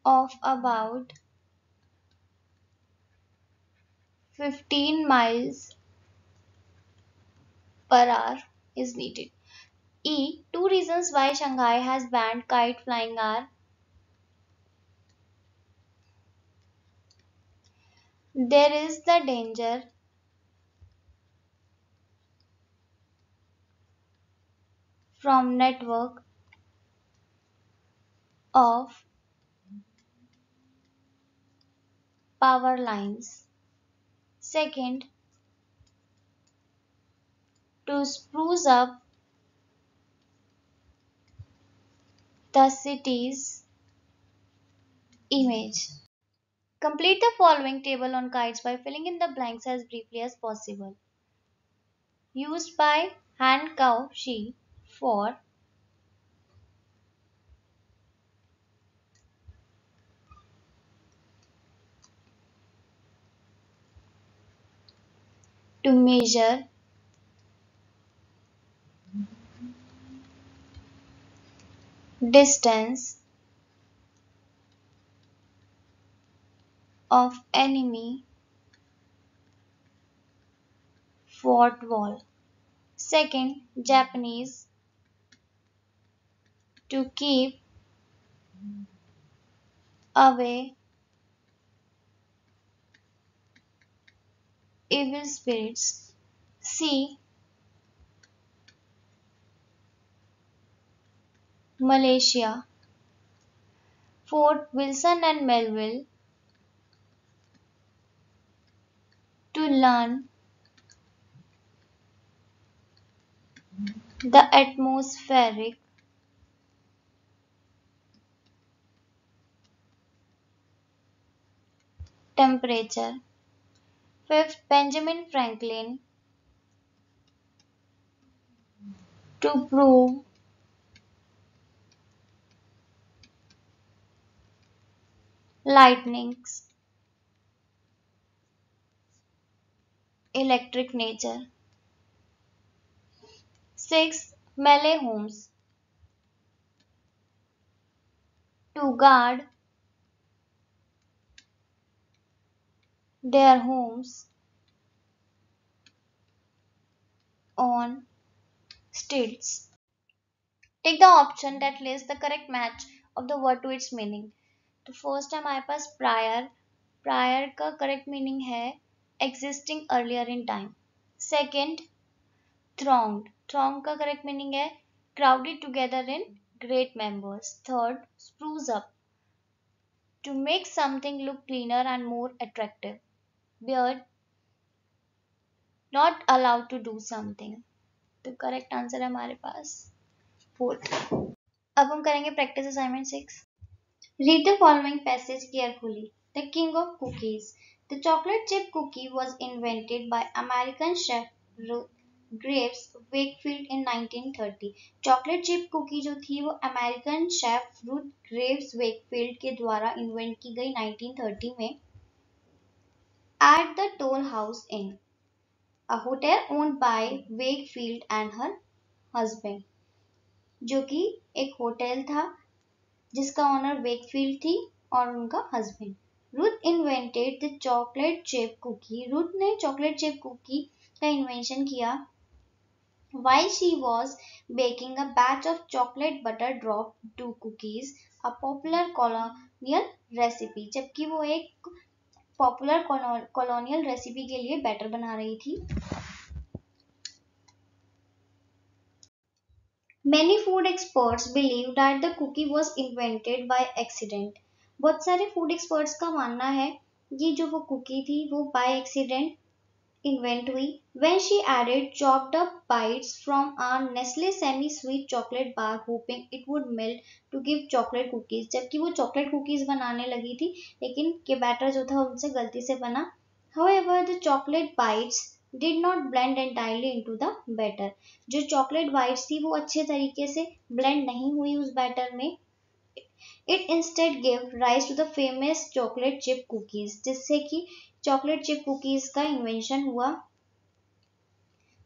of about 15 miles per hour is needed. E. Two reasons why Shanghai has banned kite flying are: there is the danger from network of power lines. Second, to spruce up the city's image. Complete the following table on kites by filling in the blanks as briefly as possible. Used by Han Kao Shi for to measure distance of enemy fort wall. Second, Japanese to keep away evil spirits. C. Malaysia, Fort Wilson and Melville to learn the atmospheric temperature. Fifth, Benjamin Franklin to prove lightning's electric nature. Sixth, Malay homes to guard their homes on stilts. Take the option that lists the correct match of the word to its meaning. तो first है हमारे पास prior. Prior का correct meaning है existing earlier in time. Second, thronged. Throng का correct meaning है crowded together in great members. Third, spruce up. To make something look cleaner and more attractive. Beard, not allowed to do something. तो correct answer है हमारे पास fourth. अब हम करेंगे practice assignment 6. Read the following passage carefully. The king of cookies. The chocolate chip cookie was invented by American chef Graves Wakefield in 1930. Chocolate chip cookie जो थी वो American chef Ruth Graves Wakefield के द्वारा invent की गई 1930 में. At the Toll House Inn, a hotel owned by Wakefield and her husband, जो कि एक होटल था जिसका ऑनर वेकफील्ड थी और उनका husband. Ruth invented the chocolate chip cookie. Ruth ने चॉकलेट चिप कुकी का इन्वेंशन किया while she was baking a batch of chocolate butter drop to cookies, a popular colonial recipe. जबकि वो एक पॉपुलर कॉलोनियल रेसिपी के लिए batter बना रही थी. Many food experts believe that the cookie was invented by accident. बहुत सारे फूड एक्सपर्ट्स का मानना है कि जो वो कुकी थी वो बाय एक्सीडेंट इन्वेंट हुई when she added chopped up bites from a Nestle semi-sweet chocolate bar hoping it would melt to give chocolate cookies। जबकि वो चॉकलेट कुकीज बनाने लगी थी लेकिन के बैटर जो था उनसे गलती से बना। However, the chocolate bites did not blend entirely into the batter। जो चॉकलेट बाइट्स थी वो अच्छे तरीके से ब्लेंड नहीं हुई उस बैटर में। It instead gave rise to the famous chocolate chip cookies, जिससे कि चॉकलेट चिप कुकीज का इन्वेंशन हुआ।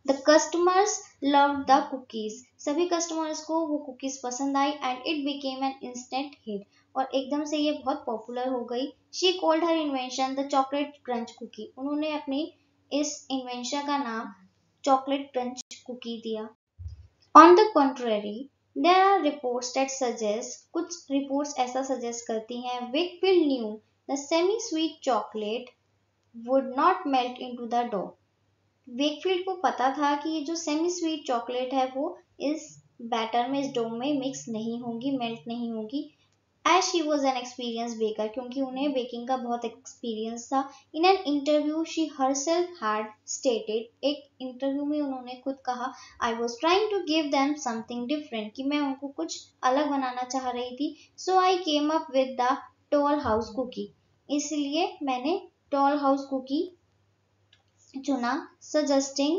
The customers loved the cookies। सभी कस्टमर्स को वो कुकीज पसंद आई and it became an instant hit। और एकदम से ये बहुत पॉपुलर हो गई। She called her invention the chocolate crunch cookie। उन्होंने अपनी इस इन्वेंशन का नाम चॉकलेट क्रंच कुकी दिया। On the contrary, there are reports that suggest, कुछ reports ऐसा suggest करती हैं, Wakefield knew the semi-sweet chocolate would not melt into the dough। Wakefield को पता था कि ये जो सेमी स्वीट चॉकलेट है वो इस बैटर में, इस डो में मिक्स नहीं होगी, मेल्ट नहीं होगी। As she was an experienced baker, क्योंकि उन्हें बेकिंग का बहुत एक्सपीरियंस था। In an interview, she herself had stated, एक इंटरव्यू में उन्होंने खुद कहा, I was trying to give them something different, कि मैं उनको कुछ अलग बनाना चाह रही थी। So I came up with the Toll House cookie। इसलिए मैंने Toll House cookie चुना, suggesting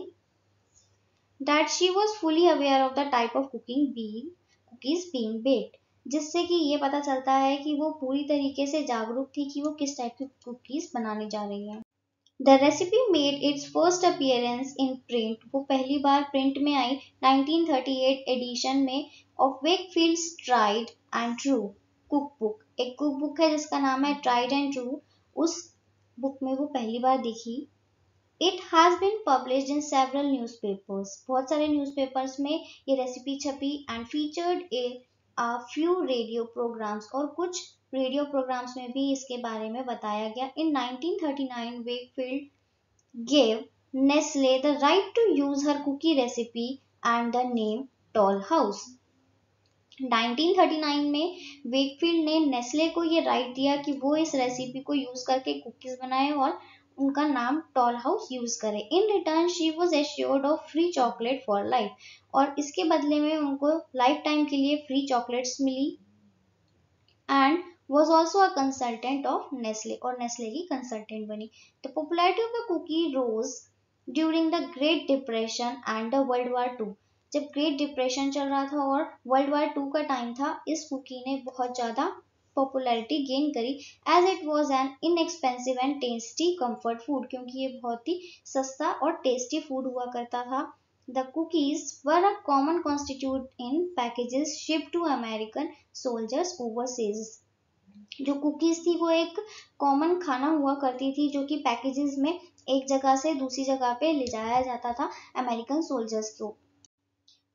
that she was fully aware of the type of cookies being baked। जिससे कि ये पता चलता है कि वो पूरी तरीके से जागरूक थी कि वो किस टाइप की कुकीज बनाने जा रही है। The recipe made its first appearance in print। वो पहली बार प्रिंट में आई 1938 एडिशन में of Wakefield's Tried and True cookbook. एक कुकबुक है जिसका नाम है Tried and True। उस बुक में वो पहली बार दिखी। It has been published in several newspapers। बहुत सारे न्यूज़पेपर्स में ये रेसिपी छपी and featured a few radio programs। और कुछ रेडियो प्रोग्राम्स में भी इसके बारे में बताया गया। In 1939, Wakefield gave Nestle the right to use her cookie recipe and the name Toll House। 1939 में वेकफील्ड ने नेस्ले को ये राइट दिया कि वो इस रेसिपी को यूज करके कुकीज बनाए और उनका नाम टॉल हाउस यूज करे। In return she was assured of free chocolate for life. और इसके बदले में उनको लाइफ टाइम के लिए फ्री चॉकलेट्स मिली and was also a consultant of Nestle। और नेस्ले की कंसल्टेंट बनी। The popularity of the cookie rose during the Great Depression and the World War II। जब ग्रेट डिप्रेशन चल रहा था और वर्ल्ड वार 2 का टाइम था, इस कुकी ने बहुत ज्यादा पॉपुलैरिटी गेन करी as it was an inexpensive and tasty comfort food. क्योंकि ये बहुत ही सस्ता और टेस्टी फूड हुआ करता था। The cookies were a common constitute in packages shipped to American soldiers overseas. जो कुकीज थी वो एक कॉमन खाना हुआ करती थी जो कि पैकेजेस में एक जगह से दूसरी जगह पे ले जाया जाता था अमेरिकन सोल्जर्स को।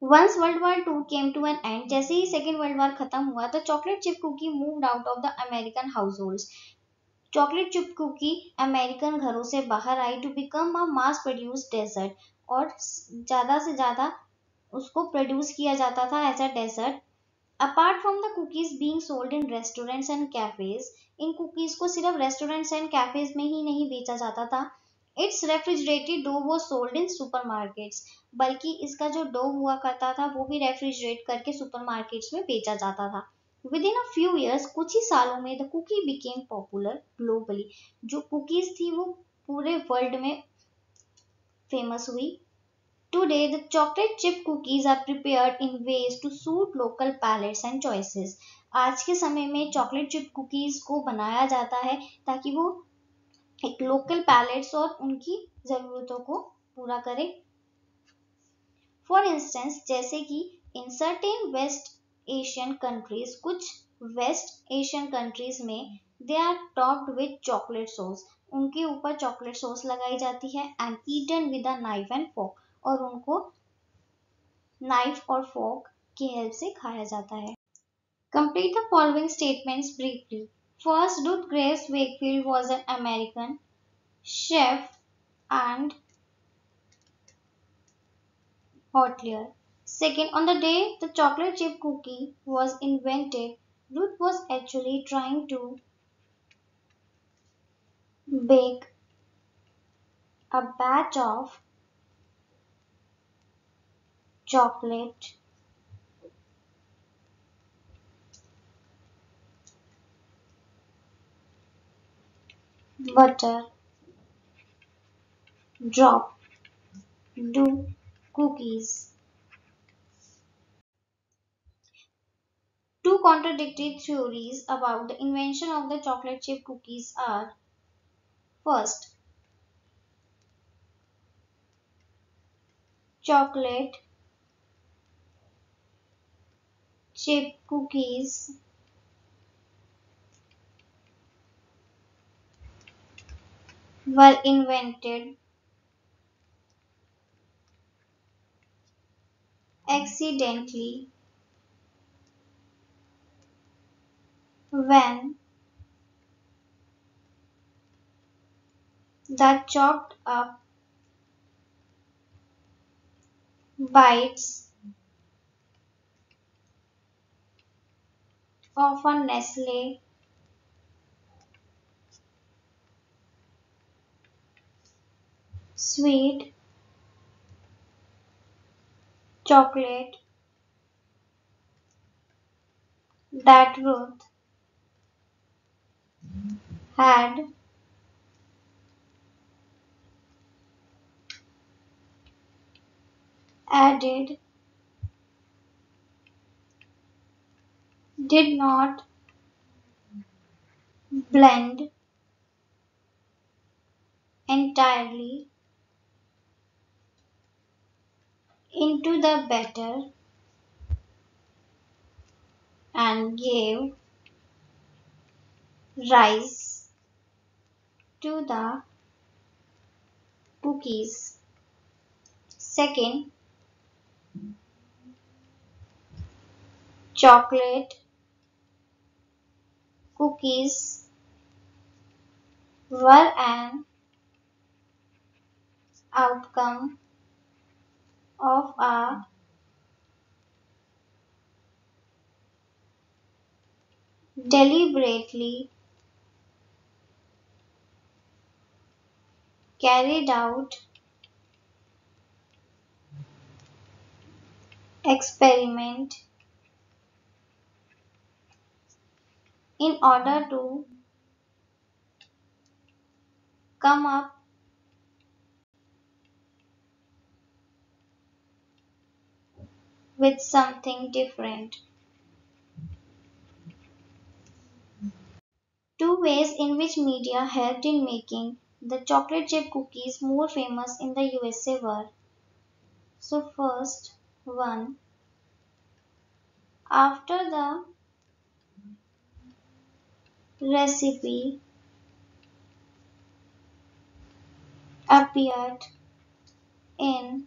Once World War II came to an end, जैसे ही सेकेंड वर्ल्ड वॉर खत्म हुआ, the chocolate chip cookie moved out of the American households। Chocolate chip cookie American घरों से बाहर आई to become a mass produce dessert. और ज्यादा से ज्यादा उसको प्रोड्यूस किया जाता था as a dessert. Apart from the cookies being sold in restaurants and cafes, इन कुकीज को सिर्फ रेस्टोरेंट्स एंड कैफेज में ही नहीं बेचा जाता था। इट्स रेफ्रिजरेटेड डो वो सोल्ड इन सुपरमार्केट्स, बल्कि इसका जो डो हुआ करता था वो भी रेफ्रिजरेट करके सुपरमार्केट्स में बेचा जाता था। Within a few years, कुछ ही सालों में the cookie became popular globally. जो कुकीज थी वो पूरे वर्ल्ड में फेमस हुई। Today, the chocolate chip cookies are prepared in ways to suit local palates and choices। आज के समय में चॉकलेट चिप कुकीज को बनाया जाता है ताकि वो एक लोकल पैलेट्स और उनकी जरूरतों को पूरा करे। फॉर इंस्टेंस, जैसे कि in certain West Asian countries, कुछ वेस्ट एशियन कंट्रीज में they are topped with chocolate sauce. उनके ऊपर चॉकलेट सॉस लगाई जाती है and eaten with a knife and fork. और उनको नाइफ और फोर्क की हेल्प से खाया जाता है। Complete the following statements briefly. First, Ruth Grace Wakefield was an American chef and hotelier. Second, on the day the chocolate chip cookie was invented, Ruth was actually trying to bake a batch of chocolate, butter, drop, do, cookies. Two contradictory theories about the invention of the chocolate chip cookies are: first, chocolate chip cookies were invented accidentally when the chopped up bites of a Nestle sweet chocolate that Ruth had added did not blend entirely into the batter and gave rise to the cookies. Second, chocolate cookies were an outcome of a deliberately carried out experiment in order to come up with something different. Two ways in which media helped in making the chocolate chip cookies more famous in the USA were: so first one, after the recipe appeared in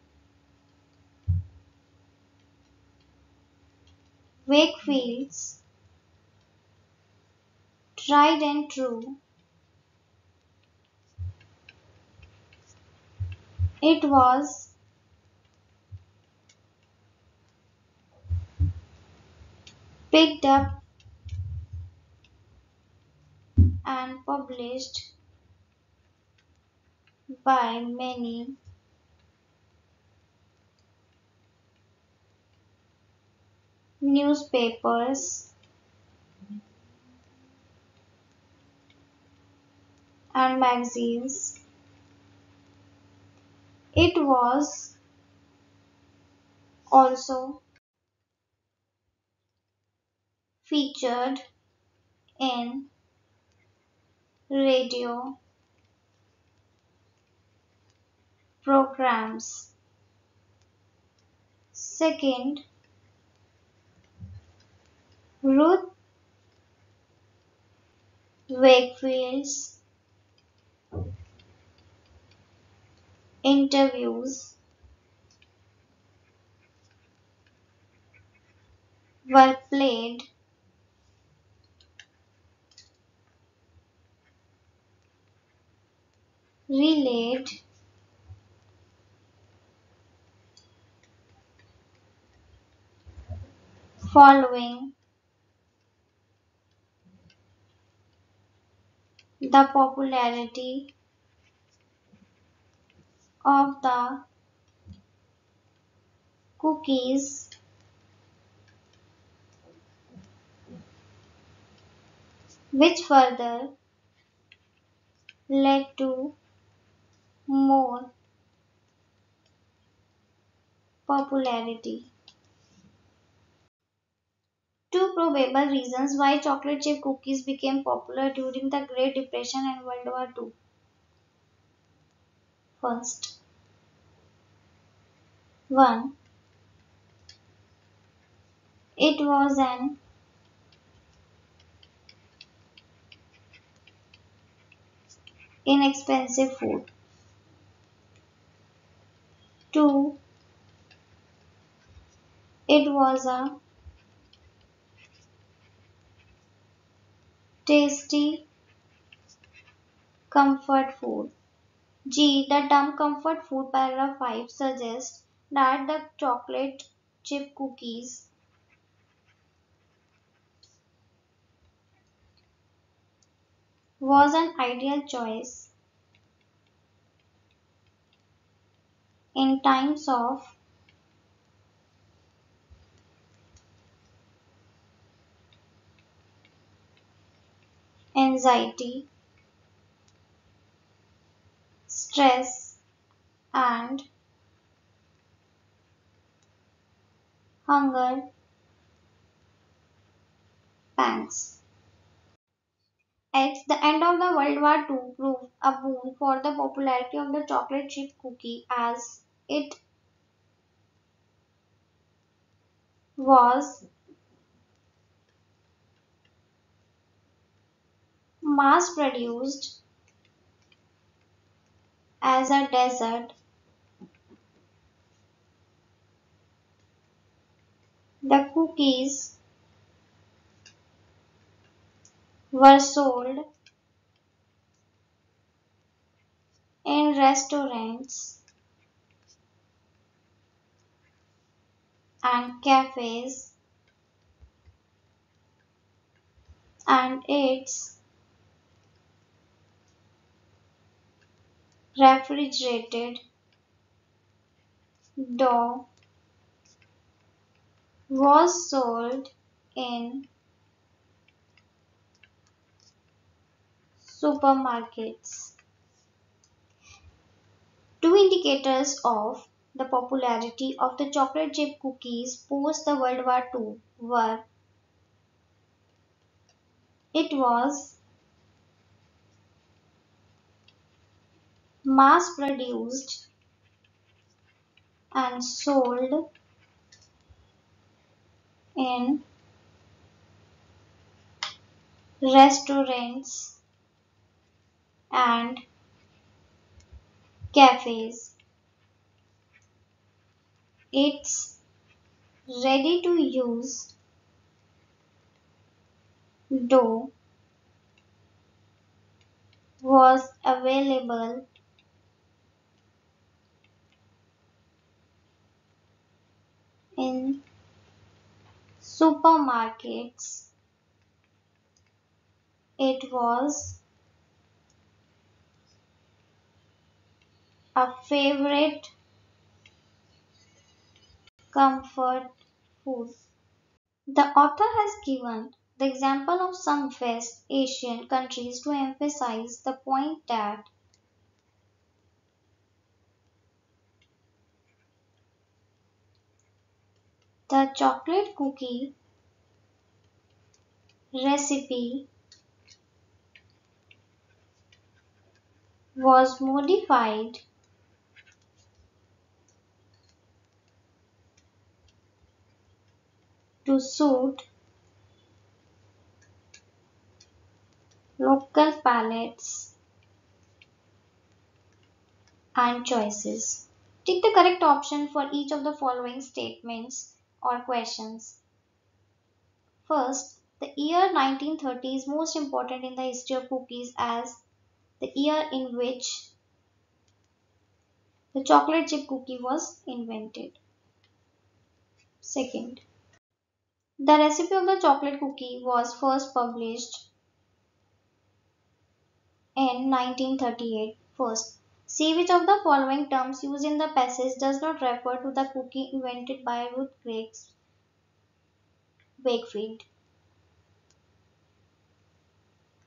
Wakefield's Tried and True, it was picked up and published by many newspapers and magazines. It was also featured in radio programs. Second, Ruth Wakefield's interviews were played relayed following the popularity of the cookies which further led to more popularity. Two probable reasons why chocolate chip cookies became popular during the Great Depression and World War II. First, one, it was an inexpensive food. Two, it was a tasty comfort food. G. The term comfort food paragraph 5 suggests that the chocolate chip cookies was an ideal choice in times of anxiety, stress, and hunger pangs. At the end of the World War II proved a boon for the popularity of the chocolate chip cookie as it was mass produced as a dessert. The cookies were sold in restaurants and cafes, and its refrigerated dough was sold in supermarkets. Two indicators of the popularity of the chocolate chip cookies post the World War II were it was mass produced and sold in restaurants and cafes. Its ready to use dough was available in supermarkets. It was a favorite comfort food. The author has given the example of some West Asian countries to emphasize the point that the chocolate cookie recipe was modified to suit local palates and choices. Take the correct option for each of the following statements or questions. First, the year 1930 is most important in the history of cookies as the year in which the chocolate chip cookie was invented. Second, the recipe of the chocolate cookie was first published in 1938. First. See which of the following terms used in the passage does not refer to the cookie invented by Ruth Grace Wakefield.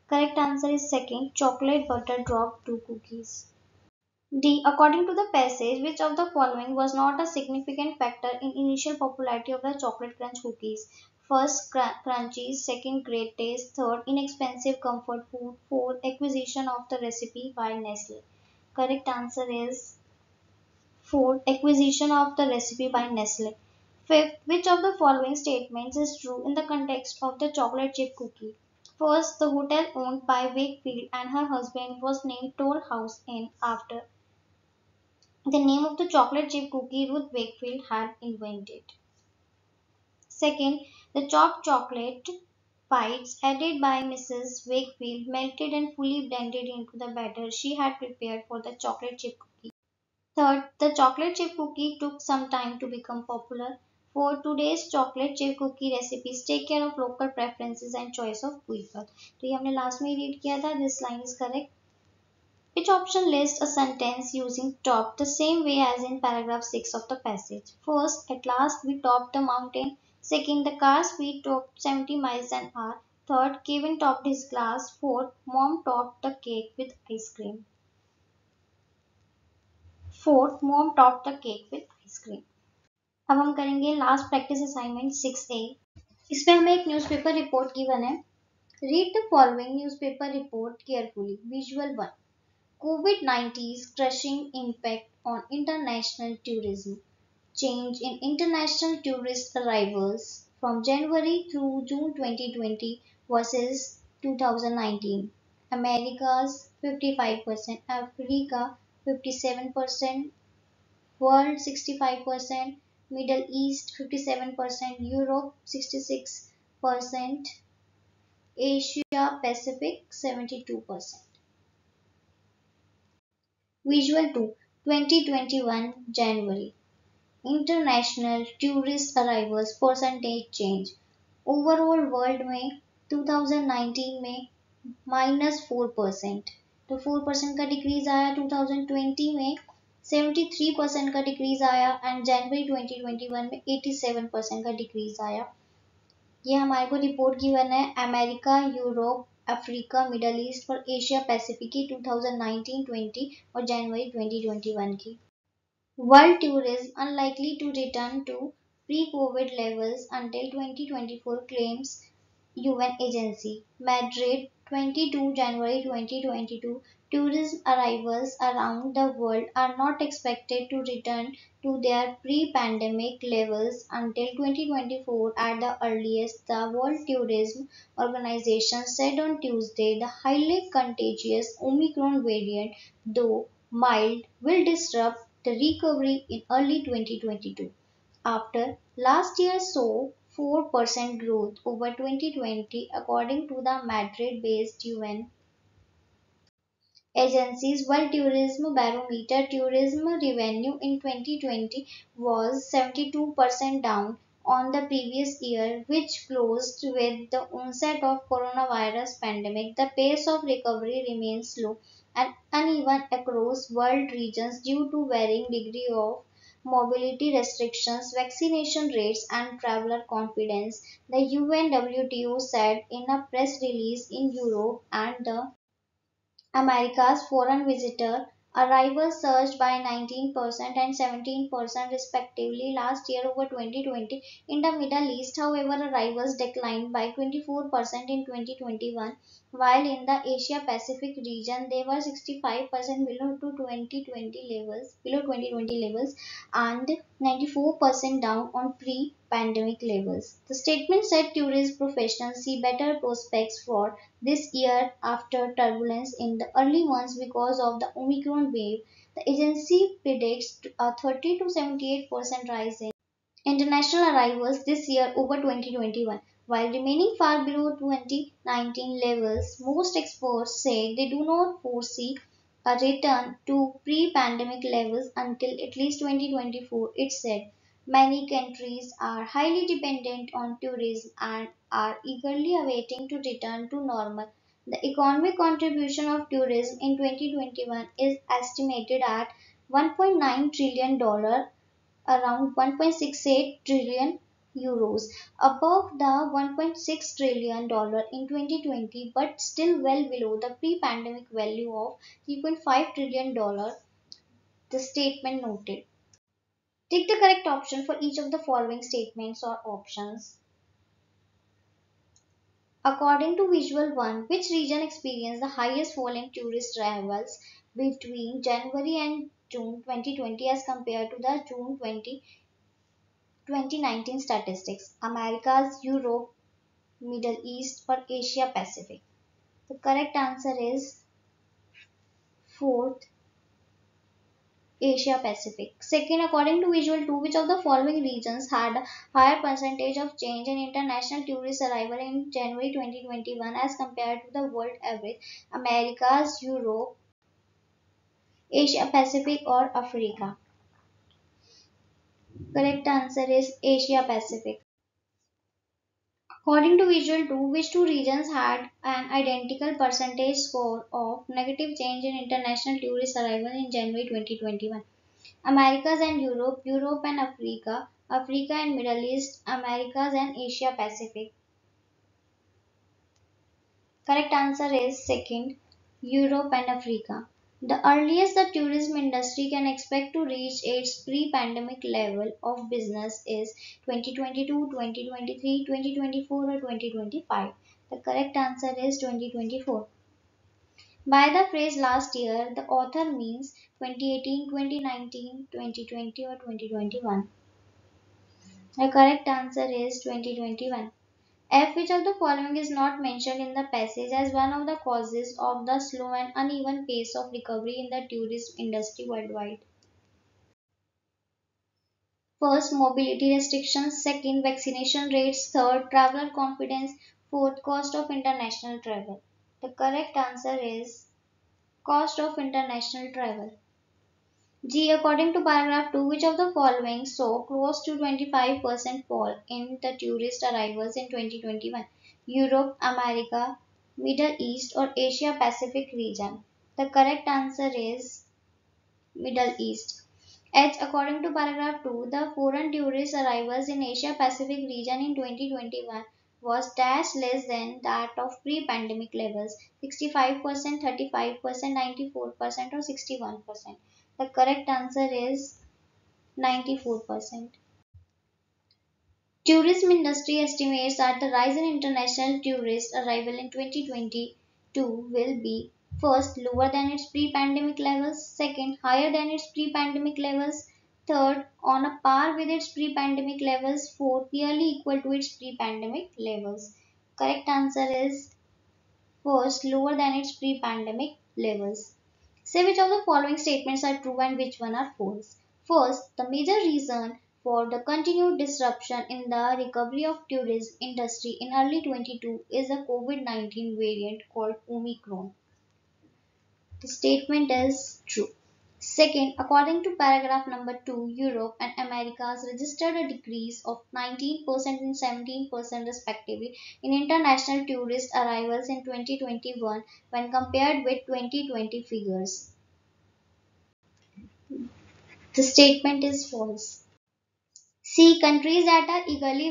Correct answer is second, chocolate butter drop 2 cookies. D. According to the passage, which of the following was not a significant factor in initial popularity of the chocolate crunch cookies? First, crunchies. Second, great taste. Third, inexpensive comfort food. Fourth, acquisition of the recipe by Nestle. Correct answer is fourth, acquisition of the recipe by Nestle. Fifth, which of the following statements is true in the context of the chocolate chip cookie? First, the hotel owned by Wakefield and her husband was named Toll House Inn after the name of the chocolate chip cookie Ruth Wakefield had invented. Second, the chopped chocolate bites added by Mrs. Wakefield melted and fully blended into the batter she had prepared for the chocolate chip cookie. Third, the chocolate chip cookie took some time to become popular. Fourth, today's chocolate chip cookie recipes take care of local preferences and choice of people. तो ये हमने last में read किया था. This line is correct. Which option lists a sentence using top the same way as in paragraph 6 of the passage? First, at last we topped the mountain. Second, the car speed topped 70 miles an hour. Third, Kevin topped his glass. Fourth, mom topped the cake with ice cream. Fourth, mom topped the cake with ice cream. अब हम करेंगे last practice assignment 6A. इसमें हमें एक newspaper report given है. Read the following newspaper report carefully. Visual 1. COVID-19's crushing impact on international tourism. Change in international tourist arrivals from January through June 2020 versus 2019. Americas 55%, Africa 57%, World 65%, Middle East 57%, Europe 66%, Asia Pacific 72%. Visual 2. 2021 January. International tourist arrivals percentage change. Overall world में 2019 में -4%, तो 4% का decrease आया. 2020 में 73% का decrease आया and जनवरी 2021 में 87% का डिक्रीज आया. ये हमारे को रिपोर्ट गिवन है America, Europe, Africa, middle east और एशिया पैसिफिक की 2019-20 और जनवरी 2021 की. World tourism unlikely to return to pre-COVID levels until 2024, claims UN agency. Madrid, 22 January 2022. Tourism arrivals around the world are not expected to return to their pre-pandemic levels until 2024 at the earliest, the World Tourism Organization said on Tuesday. The highly contagious Omicron variant, though mild, will disrupt the recovery in early 2022. After last year saw 4% growth over 2020, according to the Madrid-based UN agency's World Tourism Barometer. Tourism revenue in 2020 was 72% down on the previous year, which closed with the onset of coronavirus pandemic. The pace of recovery remains slow and uneven across world regions due to varying degree of mobility restrictions, vaccination rates, and traveler confidence, the UNWTO said in a press release. In Europe and the America's foreign visitor arrivals surged by 19% and 17% respectively last year over 2020. In the Middle East, however, arrivals declined by 24% in 2021, while in the Asia Pacific region they were 65% below 2020 levels and 94% down on pre-pandemic levels. The statement said tourist professionals see better prospects for this year after turbulence in the early months because of the Omicron wave. The agency predicts a 30 to 78% rise in international arrivals this year over 2021. While remaining far below 2019 levels, most experts say they do not foresee a return to pre-pandemic levels until at least 2024. It said many countries are highly dependent on tourism and are eagerly awaiting to return to normal. The economic contribution of tourism in 2021 is estimated at $1.9 trillion, around 1.68 trillion euros, above the $1.6 trillion in 2020, but still well below the pre-pandemic value of $3.5 trillion, the statement noted. Take the correct option for each of the following statements or options. According to Visual 1, which region experienced the highest fall in tourist arrivals between January and June 2020 as compared to the June 2019 statistics? Americas, Europe, Middle East, or Asia Pacific? The correct answer is fourth, Asia Pacific. Second, according to Visual 2, which of the following regions had a higher percentage of change in international tourist arrival in January 2021 as compared to the world average? Americas, Europe, Asia Pacific, or Africa? Correct answer is Asia Pacific. According to Visual 2, which two regions had an identical percentage score of negative change in international tourist arrival in January 2021? Americas and Europe, Europe and Africa, Africa and Middle East, Americas and Asia Pacific? Correct answer is second, Europe and Africa. The earliest the tourism industry can expect to reach its pre-pandemic level of business is 2022, 2023, 2024 or 2025. The correct answer is 2024. By the phrase last year, the author means 2018, 2019, 2020 or 2021. The correct answer is 2021. F. Which of the following is not mentioned in the passage as one of the causes of the slow and uneven pace of recovery in the tourism industry worldwide? First, mobility restrictions. Second, vaccination rates. Third, traveler confidence. Fourth, cost of international travel. The correct answer is cost of international travel. G. According to paragraph 2, which of the following saw close to 25% fall in the tourist arrivals in 2021? Europe, America, Middle East, or Asia Pacific region? The correct answer is Middle East. H. According to paragraph 2, the foreign tourist arrivals in Asia Pacific region in 2021 was dash less than that of pre-pandemic levels: 65%, 35%, 94%, or 61%. The correct answer is 94%. Tourism industry estimates that the rise in international tourist arrival in 2022 will be: first, lower than its pre-pandemic levels; second, higher than its pre-pandemic levels; third, on a par with its pre-pandemic levels; fourth, nearly equal to its pre-pandemic levels. Correct answer is first, lower than its pre-pandemic levels. Say which of the following statements are true and which one are false. First, the major reason for the continued disruption in the recovery of tourism industry in early 22 is the COVID-19 variant called Omicron. The statement is true. Second, according to paragraph number 2, Europe and Americas registered a decrease of 19% and 17% respectively in international tourist arrivals in 2021 when compared with 2020 figures. The statement is false. C. Countries that are eagerly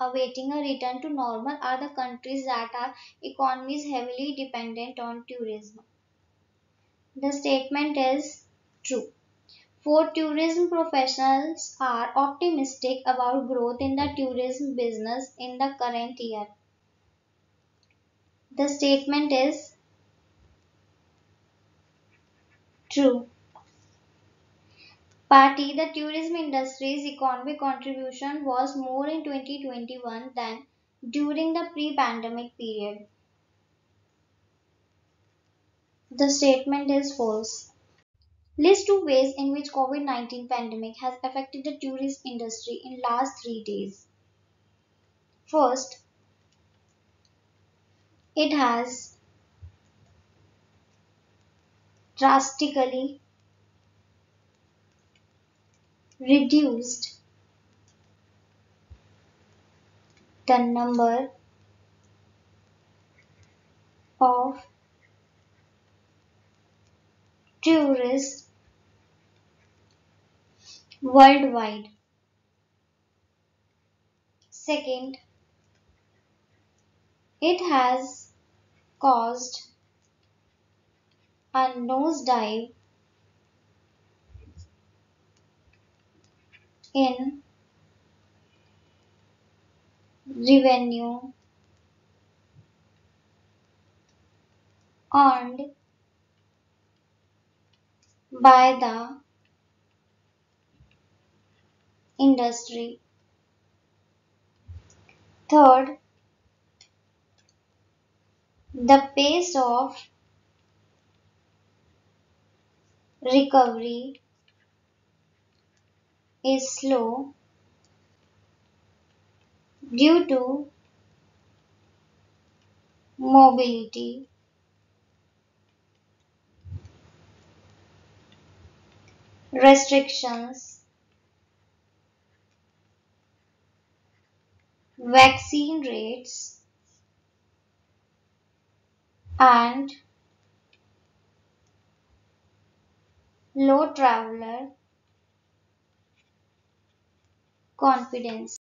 awaiting a return to normal are the countries that are economies heavily dependent on tourism. The statement is true. 4. Tourism professionals are optimistic about growth in the tourism business in the current year. The statement is true. Party, the tourism industry's economic contribution was more in 2021 than during the pre-pandemic period. The statement is false. List two ways in which COVID-19 pandemic has affected the tourist industry in last 3 days. First, it has drastically reduced the number of tourists worldwide. Second, it has caused a nosedive in revenue earned by the industry. Third, the pace of recovery is slow due to mobility restrictions, vaccine rates, and low traveler confidence.